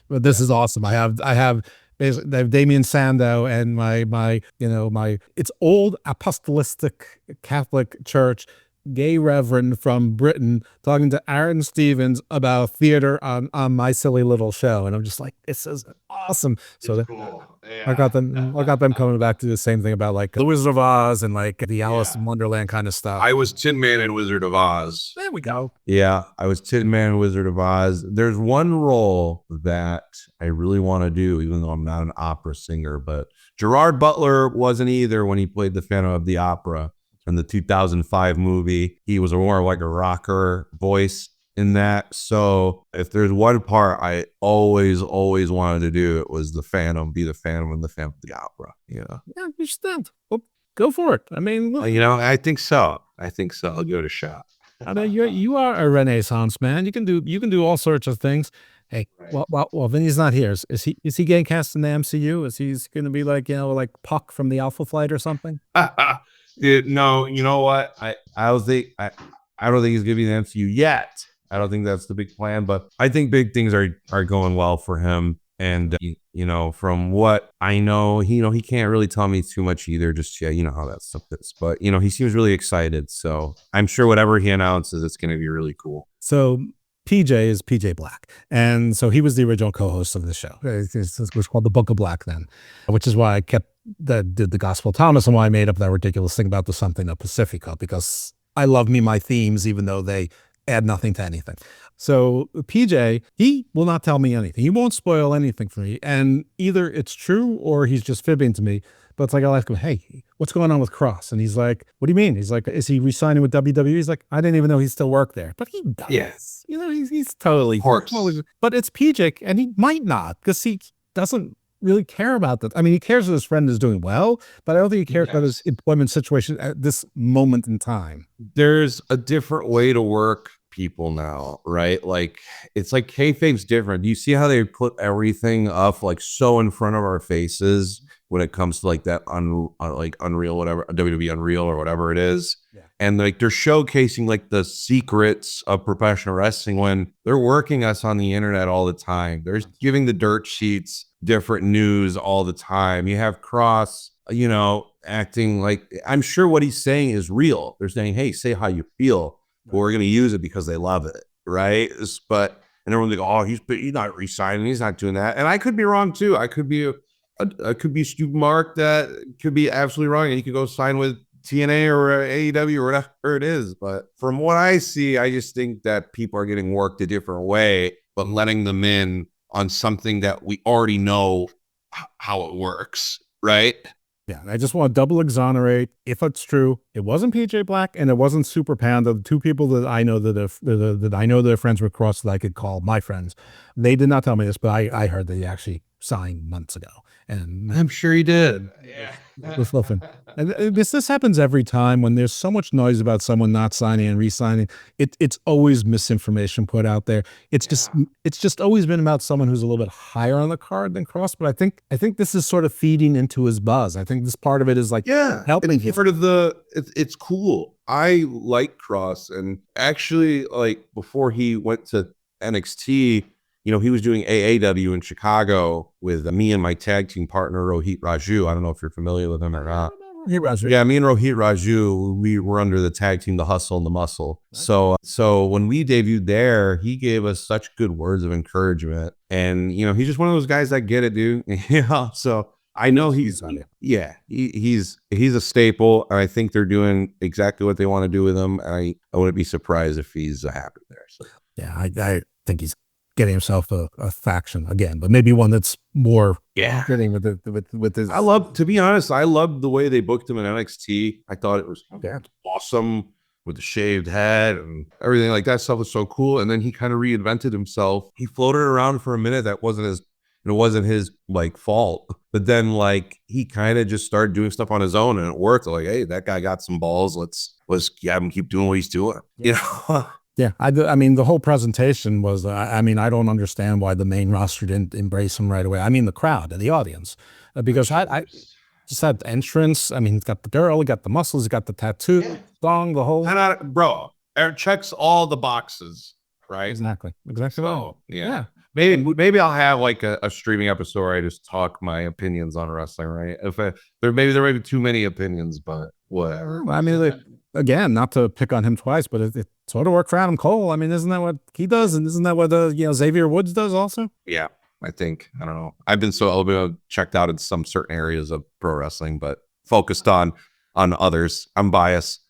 this is awesome. I have basically Damien Sandow and my it's old apostolic Catholic church gay reverend from Britain talking to Aaron Stevens about theater on my silly little show, and I'm just like, this is awesome. So cool. Yeah. I got them coming back to the same thing about like the Wizard of Oz and like the Alice in Wonderland kind of stuff. I was Tin Man in Wizard of Oz. There we go. Yeah, I was Tin Man in Wizard of Oz. There's one role that I really want to do, even though I'm not an opera singer, but Gerard Butler wasn't either when he played the Phantom of the Opera in the 2005 movie. He was more like a rocker voice in that. So if there's one part I always wanted to do, it was the Phantom, be the Phantom in the Phantom of the Opera. Yeah, you should. Well, go for it. I mean, look. I think so. I'll give it a shot. I mean, you are a Renaissance man. You can do all sorts of things. Hey, well, Vinny's not here. Is he getting cast in the MCU? Is he going to be like like Puck from the Alpha Flight or something? No, you know what? I don't think he's gonna be in the MCU yet. I don't think that's the big plan, but I think big things are going well for him. And from what I know, he can't really tell me too much either. Just how that stuff is. But he seems really excited. So I'm sure whatever he announces, it's gonna be really cool. So PJ is PJ Black. And so he was the original co-host of the show. It was called The Book of Black then, which is why I did the Gospel of Thomas, and why I made up that ridiculous thing about the something of Pacifico, because I love my themes, even though they add nothing to anything. So PJ, he will not tell me anything. He won't spoil anything for me. And either it's true or he's just fibbing to me. But it's like, I'll ask him, hey, what's going on with Cross? And he's like, what do you mean? He's like, is he re-signing with WWE? He's like, I didn't even know he still worked there. But he does. Yes. He's totally. But it's PJ, and he might not, because he doesn't really care about that. I mean, he cares that his friend is doing well, but I don't think he cares about his employment situation at this moment in time. There's a different way to work people now, right? Like it's like kayfabe's different. Do you see how they put everything up like so in front of our faces when it comes to like that like Unreal, whatever, WWE Unreal or whatever it is? Yeah. And like they're showcasing like the secrets of professional wrestling when they're working us on the internet all the time. They're giving the dirt sheets different news all the time. You have Cross, you know, acting like, I'm sure what he's saying is real. They're saying, hey, say how you feel, but we're going to use it because they love it, right? But and everyone's like, oh, he's not re-signing, he's not doing that. And I could be wrong too. I could be a stupid mark that could be absolutely wrong, and he could go sign with TNA or AEW or whatever it is. But from what I see, I just think that people are getting worked a different way, but letting them in on something that we already know how it works, right? Yeah, and I just want to double exonerate, if it's true, it wasn't PJ Black and it wasn't Super Panda, the two people that I know that I know that are friends with Cross that I could call my friends. They did not tell me this, but I heard that he actually signed months ago. And I'm sure he did. Yeah. And this happens every time when there's so much noise about someone not signing and re-signing. It's always misinformation put out there. It's just always been about someone who's a little bit higher on the card than Cross. But I think this is sort of feeding into his buzz. I think this part of it is like helping him. Part of it's cool. I like Cross, and actually, like before he went to NXT, you know, he was doing AAW in Chicago with me and my tag team partner, Rohit Raju. I don't know if you're familiar with him or not. Yeah, me and Rohit Raju, we were under the tag team, The Hustle and the Muscle. So when we debuted there, he gave us such good words of encouragement. And, you know, he's just one of those guys that get it, dude. You know, so I know he's a staple. And I think they're doing exactly what they want to do with him. I wouldn't be surprised if he's happy there. So. Yeah, I think he's getting himself a faction again, but maybe one that's more getting with his. To be honest, I loved the way they booked him in NXT. I thought it was awesome with the shaved head and everything like that. Stuff was so cool. And then he kind of reinvented himself. He floated around for a minute. That wasn't his like fault. But then like he kind of just started doing stuff on his own and it worked. Like, hey, that guy got some balls. Let's have him keep doing what he's doing. You know. Yeah, I mean, the whole presentation was, I mean, I don't understand why the main roster didn't embrace him right away. I mean, the crowd, the audience, because I just had the entrance. I mean, he's got the girl, he got the muscles, he got the tattoo, thong, the whole. Bro, Eric checks all the boxes, right? Exactly. So, yeah. Maybe I'll have like a streaming episode where I just talk my opinions on wrestling, right? There may be too many opinions, but whatever. I mean, again, not to pick on him twice, but it sort of worked for Adam Cole. I mean, isn't that what he does? And isn't that what Xavier Woods does also? Yeah, I think. I don't know. I've been a little bit checked out in some certain areas of pro wrestling, but focused on others. I'm biased.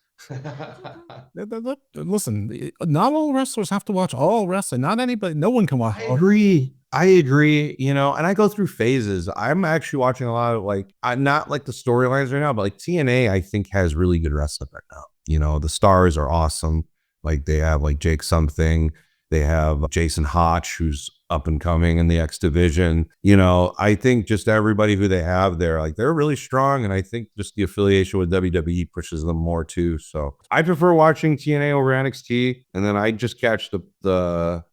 Listen, not all wrestlers have to watch all wrestling. Not anybody. No one can watch. I agree, you know, and I go through phases. I'm actually watching a lot of like, not like the storylines right now, but like TNA, I think has really good wrestling right now. You know, the stars are awesome. Like they have like Jake something. They have Jason Hotch, who's up and coming in the X division. You know, I think just everybody who they have there, like they're really strong. And I think just the affiliation with WWE pushes them more too. So I prefer watching TNA over NXT. And then I just catch the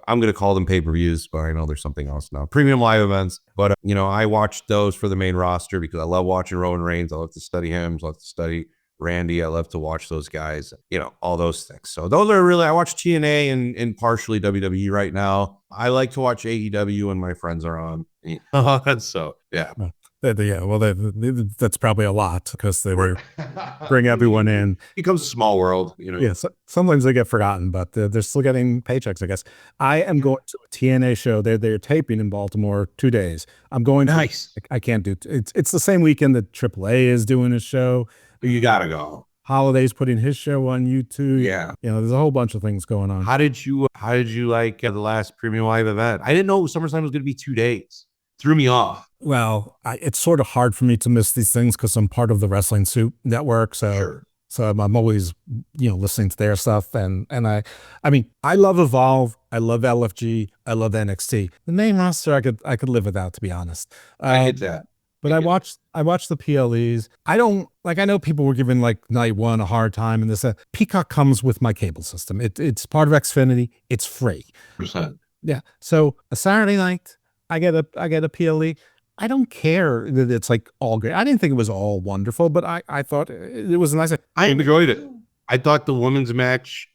I'm going to call them pay-per-views, but I know there's something else now. Premium live events. But, you know, I watch those for the main roster because I love watching Roman Reigns. I love to study him. I love to study Randy. I love to watch those guys, you know, all those things. So those are really, I watch TNA and partially WWE right now. I like to watch AEW when my friends are on. So, yeah. Yeah, well, that's probably a lot because they were bring everyone in. It becomes a small world, you know. Yeah, so sometimes they get forgotten, but they're still getting paychecks, I guess. I am going to a TNA show. They're taping in Baltimore 2 days. I'm going. Nice. I can't do. It's the same weekend that AAA is doing a show. You gotta go. Holiday's putting his show on YouTube. Yeah, you know, there's a whole bunch of things going on. How did you like the last Premium Live event? I didn't know SummerSlam was going to be 2 days. Threw me off. Well, it's sort of hard for me to miss these things because I'm part of the Wrestling Soup network. So, I'm always, listening to their stuff. And I mean, I love Evolve. I love LFG. I love NXT. The main roster, I could live without, to be honest. I hate that. But I watched the PLEs. I don't like. I know people were giving like night one a hard time, and this Peacock comes with my cable system. It's part of Xfinity. It's free. Percent. Yeah. So a Saturday night, I get a PLE. I don't care that it's like all great. I didn't think it was all wonderful, but I thought it was nice. I enjoyed it. I thought the women's match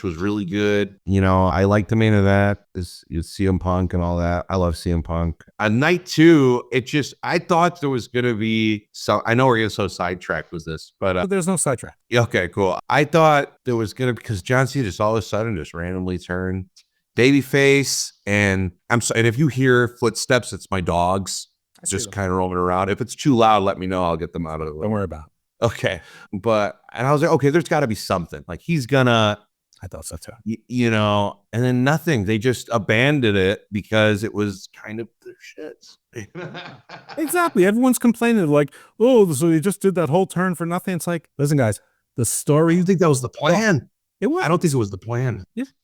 was really good. You know, I like the main event. This CM Punk and all that. I love CM Punk. On night two, I thought there was gonna be some. I know we're getting so sidetracked with this, but there's no sidetrack. Okay, cool. I thought there was gonna because John Cena just all of a sudden just randomly turned babyface, and and if you hear footsteps, it's my dogs just kind of roaming around. If it's too loud, let me know. I'll get them out of the way. Don't worry about it. Okay. And I was like, okay, there's got to be something. Like he's gonna. I thought so too. You know, and then nothing. They just abandoned it because it was kind of their shits. Exactly. Everyone's complaining like, oh, so they just did that whole turn for nothing. It's like, listen, guys, the story. I don't think that was the plan. It was. I don't think it was the plan.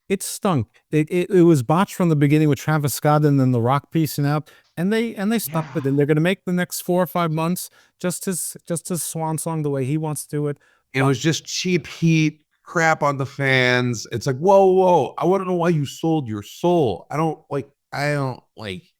It stunk. It was botched from the beginning with Travis Scott and then the Rock piecing out, and they stuck with it. They're going to make the next 4 or 5 months just his swan song the way he wants to do it. It was just cheap heat. Crap on the fans. It's like, whoa. I want to know why you sold your soul. I don't like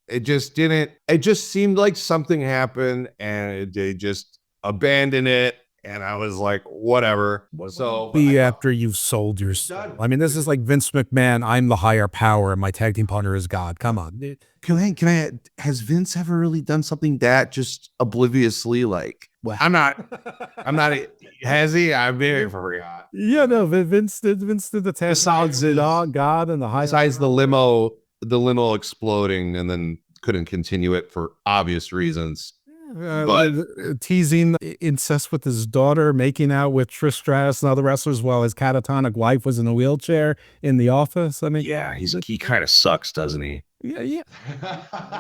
it. Just didn't. It just seemed like something happened and they just abandoned it. And I was like, whatever. So be after you've sold your soul. I mean, this is like Vince McMahon. I'm the higher power, and my tag team partner is God. Come on. Can I? Has Vince ever really done something that just obliviously like? Well, I'm not. Has he? I very forgot. Yeah, no. Vince did the tag. Besides God and the high. Besides the limo exploding, and then couldn't continue it for obvious reasons. But teasing incest with his daughter, making out with Trish Stratus and other wrestlers while his catatonic wife was in a wheelchair in the office. I mean, yeah, he kind of sucks, doesn't he? Yeah.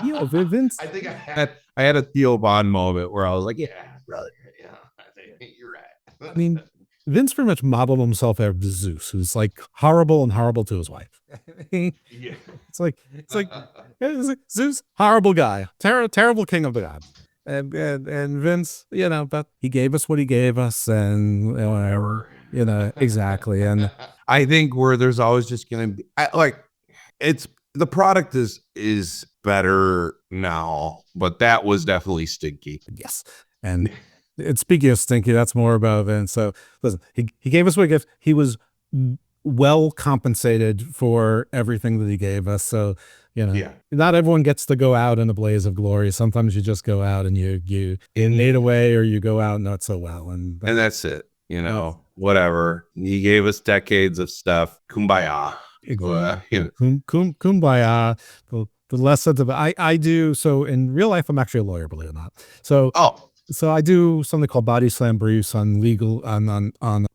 Vince. I think I had a Theo Bond moment where I was like, yeah, brother, yeah, I think you're right. I mean, Vince pretty much modeled himself after Zeus, who's like horrible to his wife. Yeah. It's like Zeus, horrible guy, terrible king of the gods. And Vince, you know, but he gave us what he gave us, and whatever, you know, exactly. And I think where there's always just gonna be it's the product is better now, but that was definitely stinky. Yes, and speaking of stinky, that's more about Vince. So listen, he gave us what he gave. He was well compensated for everything that he gave us. So, you know, not everyone gets to go out in a blaze of glory. Sometimes you just go out and you fade away, or you go out not so well. And that's it, you know, whatever. He gave us decades of stuff. Kumbaya. Kumbaya. The less said about I do. So in real life, I'm actually a lawyer, believe it or not. So I do something called body slam briefs on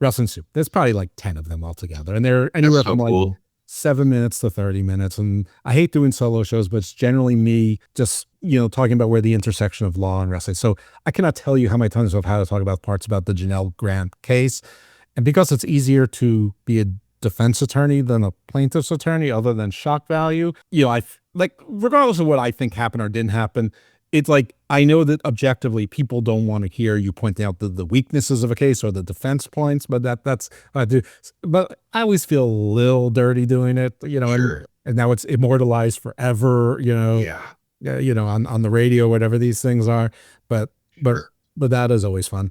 Wrestling Soup. There's probably like 10 of them altogether, and they're anywhere from like 7 minutes to 30 minutes. And I hate doing solo shows, but it's generally me just, you know, talking about where the intersection of law and wrestling. So I cannot tell you how many times I've had to talk about parts about the Janelle Grant case, and because it's easier to be a defense attorney than a plaintiff's attorney, other than shock value, you know, regardless of what I think happened or didn't happen, it's like, I know that objectively people don't want to hear you pointing out the weaknesses of a case or the defense points, but that's I do. But I always feel a little dirty doing it, you know, and now it's immortalized forever, you know, you know, on the radio, whatever these things are. But that is always fun.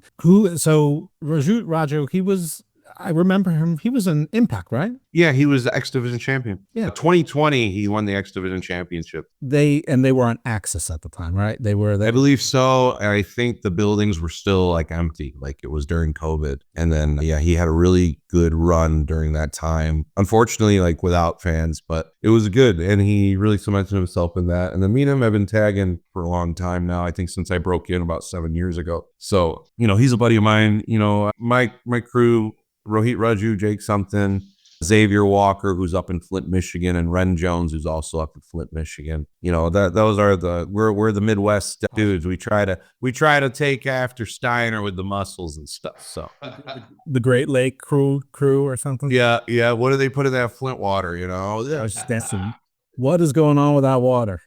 So Raju, I remember him. He was an Impact, right? Yeah, he was the X Division champion. Yeah, 2020, he won the X Division championship. They were on Axis at the time, right? They were. I believe so. I think the buildings were still like empty, like it was during COVID. And then he had a really good run during that time. Unfortunately, like without fans, but it was good, and he really cemented himself in that. And then me and him have been tagging for a long time now. I think since I broke in about 7 years ago. So you know, he's a buddy of mine. You know, my crew. Rohit Raju, Jake something, Xavier Walker, who's up in Flint, Michigan, and Ren Jones, who's also up in Flint, Michigan. You know, those are we're the Midwest dudes. We try to take after Steiner with the muscles and stuff. So the Great Lake crew or something. Yeah. What do they put in that Flint water? You know, I was just asking, what is going on with that water?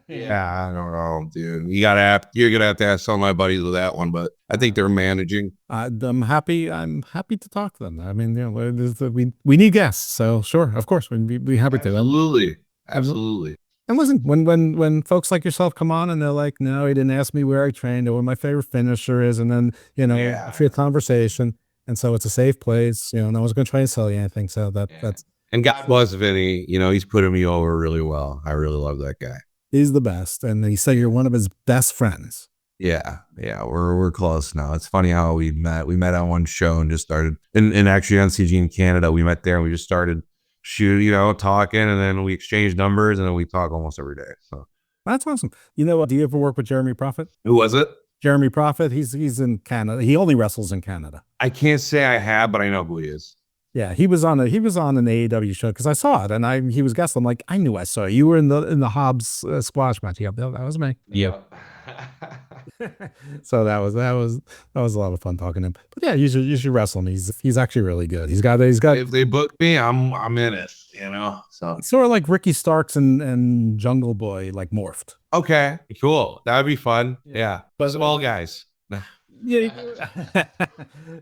Yeah, I don't know, dude. You're gonna have to ask some of my buddies with that one, but I think they're managing. I'm happy to talk to them. I mean, you know, we need guests, so sure, of course, we'd be happy to. Absolutely. And listen, when folks like yourself come on and they're like, no, he didn't ask me where I trained or what my favorite finisher is, and then, you know, after a conversation, and so it's a safe place, you know, no one's going to try and sell you anything. So that's, And God bless Vinny, you know, he's putting me over really well. I really love that guy. he's the best. And he said you're one of his best friends. Yeah, we're close now. It's funny how we met. We met on one show and just started, and actually on CG in Canada, we met there and we just started shooting, you know, talking, and then we exchanged numbers, and then we talk almost every day. So That's awesome. You know, do you ever work with Jeremy Prophet? who was it? Jeremy Prophet, he's in Canada. He only wrestles in Canada. I can't say I have, but I know who he is. Yeah, he was on an AEW show because I saw it and he was guest. I'm like, I knew I saw you. You were in the Hobbs squash match. Yep, that was me. Yep. So that was a lot of fun talking to him. But yeah, you should wrestle him. He's actually really good. He's got If they book me, I'm in it. You know, so sort of like Ricky Starks and Jungle Boy, like morphed. okay, cool. That would be fun. Yeah, but small guys. Yeah,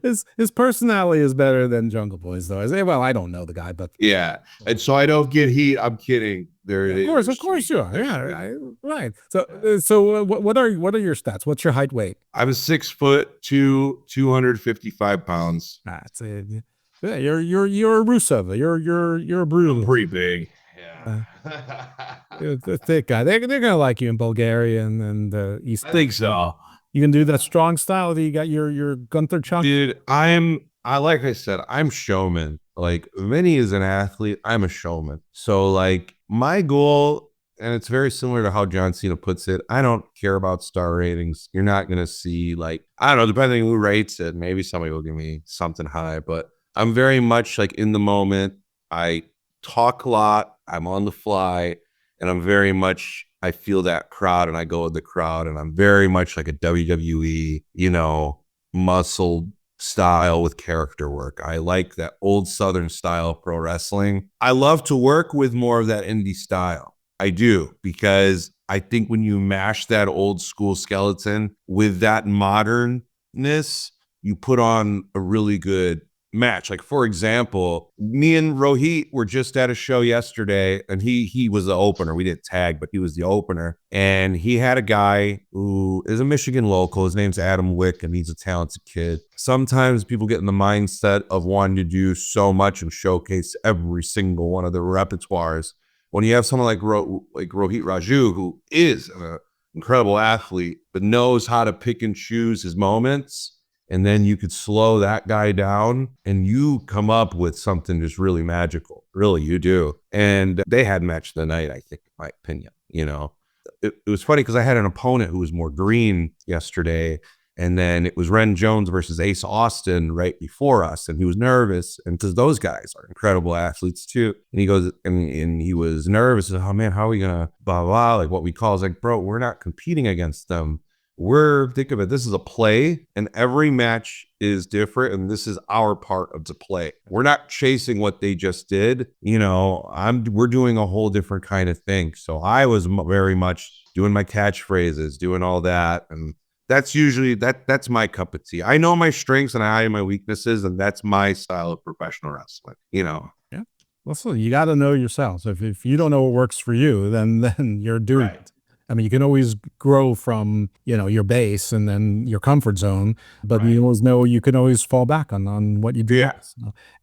his personality is better than Jungle Boy's though. Well, I don't know the guy, but Yeah, and so I don't get heat. I'm kidding. of course you are. Yeah, right. So what are your stats? What's your height, weight? I'm 6'2", 255 pounds. That's it. Yeah, you're a Rusev. You're a Brutal. I'm pretty big. You're a thick guy. They're gonna like you in Bulgaria and East. I think so. You can do that strong style. You got your Gunther Chuck. Dude, like I said, I'm showman. Like Vinny is an athlete. I'm a showman. So like my goal, and it's very similar to how John Cena puts it, I don't care about star ratings. You're not going to see like, I don't know, depending on who rates it, maybe somebody will give me something high, but I'm very much like in the moment. I talk a lot. I'm on the fly, and I'm very much, I feel that crowd and I go with the crowd, and I'm very much like a WWE, you know, muscle style with character work. I like that old Southern style pro wrestling. I love to work with more of that indie style. I do, because I think when you mash that old school skeleton with that modernness, you put on a really good match. Like, for example, me and Rohit were just at a show yesterday, and he was the opener. We didn't tag, but he was the opener, and he had a guy who is a Michigan local. His name's Adam Wick, and he's a talented kid. Sometimes people get in the mindset of wanting to do so much and showcase every single one of the repertoires. When you have someone like Rohit Raju, who is an incredible athlete, but knows how to pick and choose his moments, and then you could slow that guy down and you come up with something just really magical. Really, you do. And they had match of the night, I think, in my opinion. You know, it was funny because I had an opponent who was more green yesterday, and then it was Ren Jones versus Ace Austin right before us, and he was nervous, and because those guys are incredible athletes too. And he goes, and he was nervous. Oh man, how are we gonna blah blah? Like what we call is like, bro, we're not competing against them. Think of it, this is a play, and every match is different, and this is our part of the play. We're not chasing what they just did. You know, we're doing a whole different kind of thing. So I was very much doing my catchphrases, doing all that, and that's usually that's my cup of tea. I know my strengths and I know my weaknesses, and that's my style of professional wrestling. You know. Yeah. Well, so you got to know yourself. So if you don't know what works for you, then you're doing it. I mean, you can always grow from, you know, your base and then your comfort zone, but you always know you can always fall back on what you do. Yeah.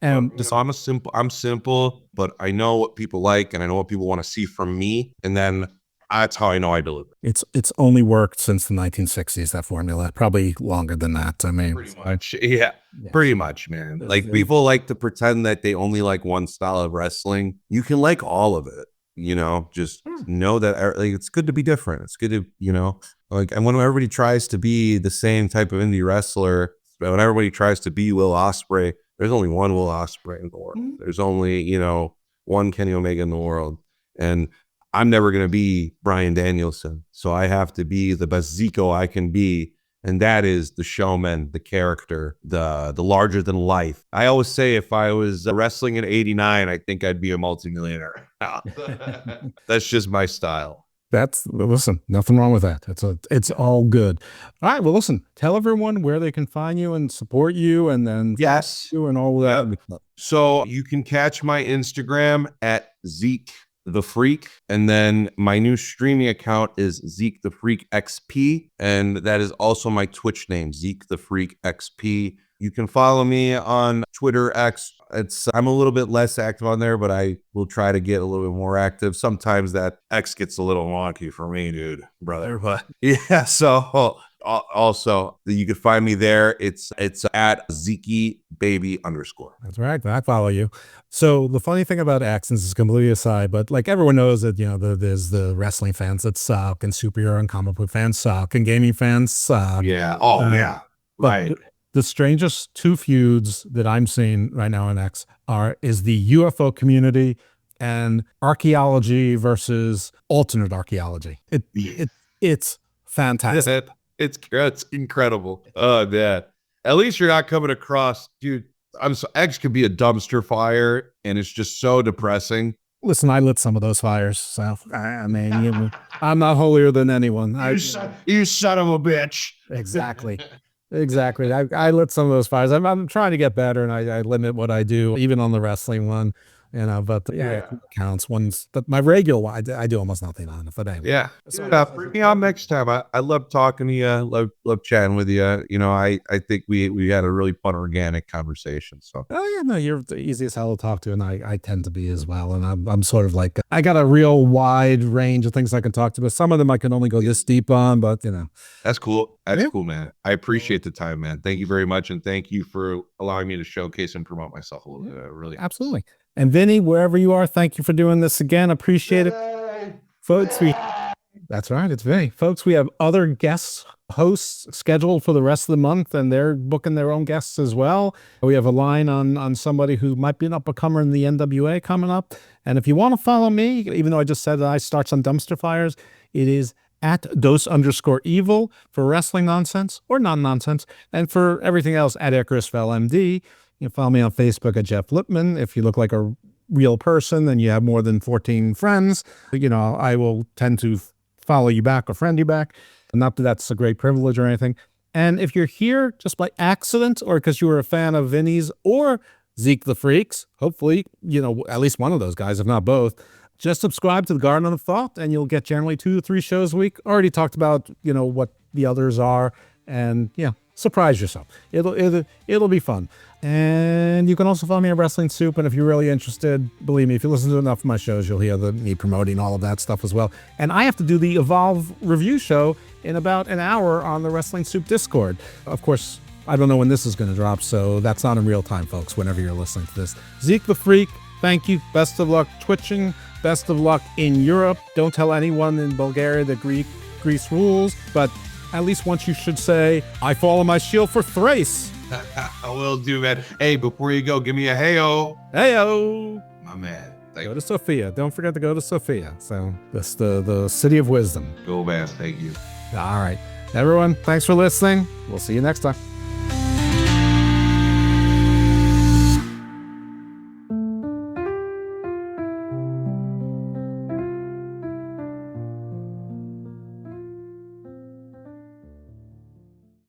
And So I'm simple, but I know what people like, and I know what people want to see from me, and then that's how I know I deliver. it's only worked since the 1960s, that formula, probably longer than that. I mean, Pretty much. Yeah. Pretty much, man. Like people like to pretend that they only like one style of wrestling. You can like all of it. You know, just know that like, it's good to be different. It's good to, you know, like, and when everybody tries to be the same type of indie wrestler, when everybody tries to be Will Ospreay, there's only one Will Ospreay in the world. There's only, you know, one Kenny Omega in the world. And I'm never going to be Bryan Danielson. So I have to be the best Zico I can be. And that is the showman, the character, the larger than life. I always say if I was wrestling in '89, I think I'd be a multimillionaire. That's just my style. Listen, nothing wrong with that. It's all good. All right. Well, listen, tell everyone where they can find you and support you, and then Yes. you and all that. So you can catch my Instagram at Zeke the Freak, and then my new streaming account is Zeke the Freak XP, and that is also my Twitch name, Zeke the Freak XP. You can follow me on Twitter X. I'm a little bit less active on there, but I will try to get a little bit more active. Sometimes that X gets a little wonky for me, dude, brother. But yeah, so also you can find me there. It's at Zeke baby _. That's right. I follow you. So the funny thing about X, and this is completely aside, but like everyone knows that, there's the wrestling fans that suck, and superhero and comic book fans suck, and gaming fans suck. Yeah. Oh, yeah. Right. The strangest two feuds that I'm seeing right now in X is the UFO community and archaeology versus alternate archaeology. It's fantastic. It's incredible. Oh, man. At least you're not coming across, dude. X could be a dumpster fire, and it's just so depressing. Listen, I lit some of those fires, so I mean, I'm not holier than anyone. You son of a bitch. Exactly. Exactly. I lit some of those fires. I'm trying to get better, and I limit what I do, even on the wrestling one, but yeah, it counts. My regular one, I do almost nothing on it, but anyway. Yeah. Bring me on next time. I love talking to you. Love chatting with you. I think we had a really fun, organic conversation. So. Oh yeah, no, you're the easiest hell to talk to, and I tend to be as well. And I'm sort of like, I got a real wide range of things I can talk to, but some of them I can only go this deep on. But that's cool. That's cool, man. I appreciate the time, man. Thank you very much, and thank you for allowing me to showcase and promote myself a little bit. Really, absolutely. And Vinny, wherever you are, thank you for doing this again. Appreciate it. Folks, that's right, it's Vinny. Folks, we have other guests, hosts scheduled for the rest of the month, and they're booking their own guests as well. We have a line on somebody who might be an up-and-comer in the NWA coming up. And if you want to follow me, even though I just said that I start some dumpster fires, it is at dose_evil for wrestling nonsense or non-nonsense. And for everything else, at Icarus MD. You can follow me on Facebook at Jeff Lipman. If you look like a real person and you have more than 14 friends, I will tend to follow you back or friend you back. Not that that's a great privilege or anything. And if you're here just by accident or because you were a fan of Vinny's or Zeke the Freaks, hopefully, at least one of those guys, if not both, just subscribe to the Garden of Thought and you'll get generally 2 to 3 shows a week. Already talked about, what the others are, and surprise yourself. It'll be fun. And you can also follow me at Wrestling Soup. And if you're really interested, believe me, if you listen to enough of my shows, you'll hear me promoting all of that stuff as well. And I have to do the Evolve review show in about an hour on the Wrestling Soup Discord. Of course, I don't know when this is going to drop, so that's not in real time, folks, whenever you're listening to this. Zeke the Freak, thank you. Best of luck twitching. Best of luck in Europe. Don't tell anyone in Bulgaria that Greece rules, but at least once you should say, I fall on my shield for Thrace. I will do, man. Hey, before you go, give me a hey-o. Hey-o. My man. Go to Sofia. Don't forget to go to Sofia. So that's the city of wisdom. Go, man. Thank you. All right. Everyone, thanks for listening. We'll see you next time.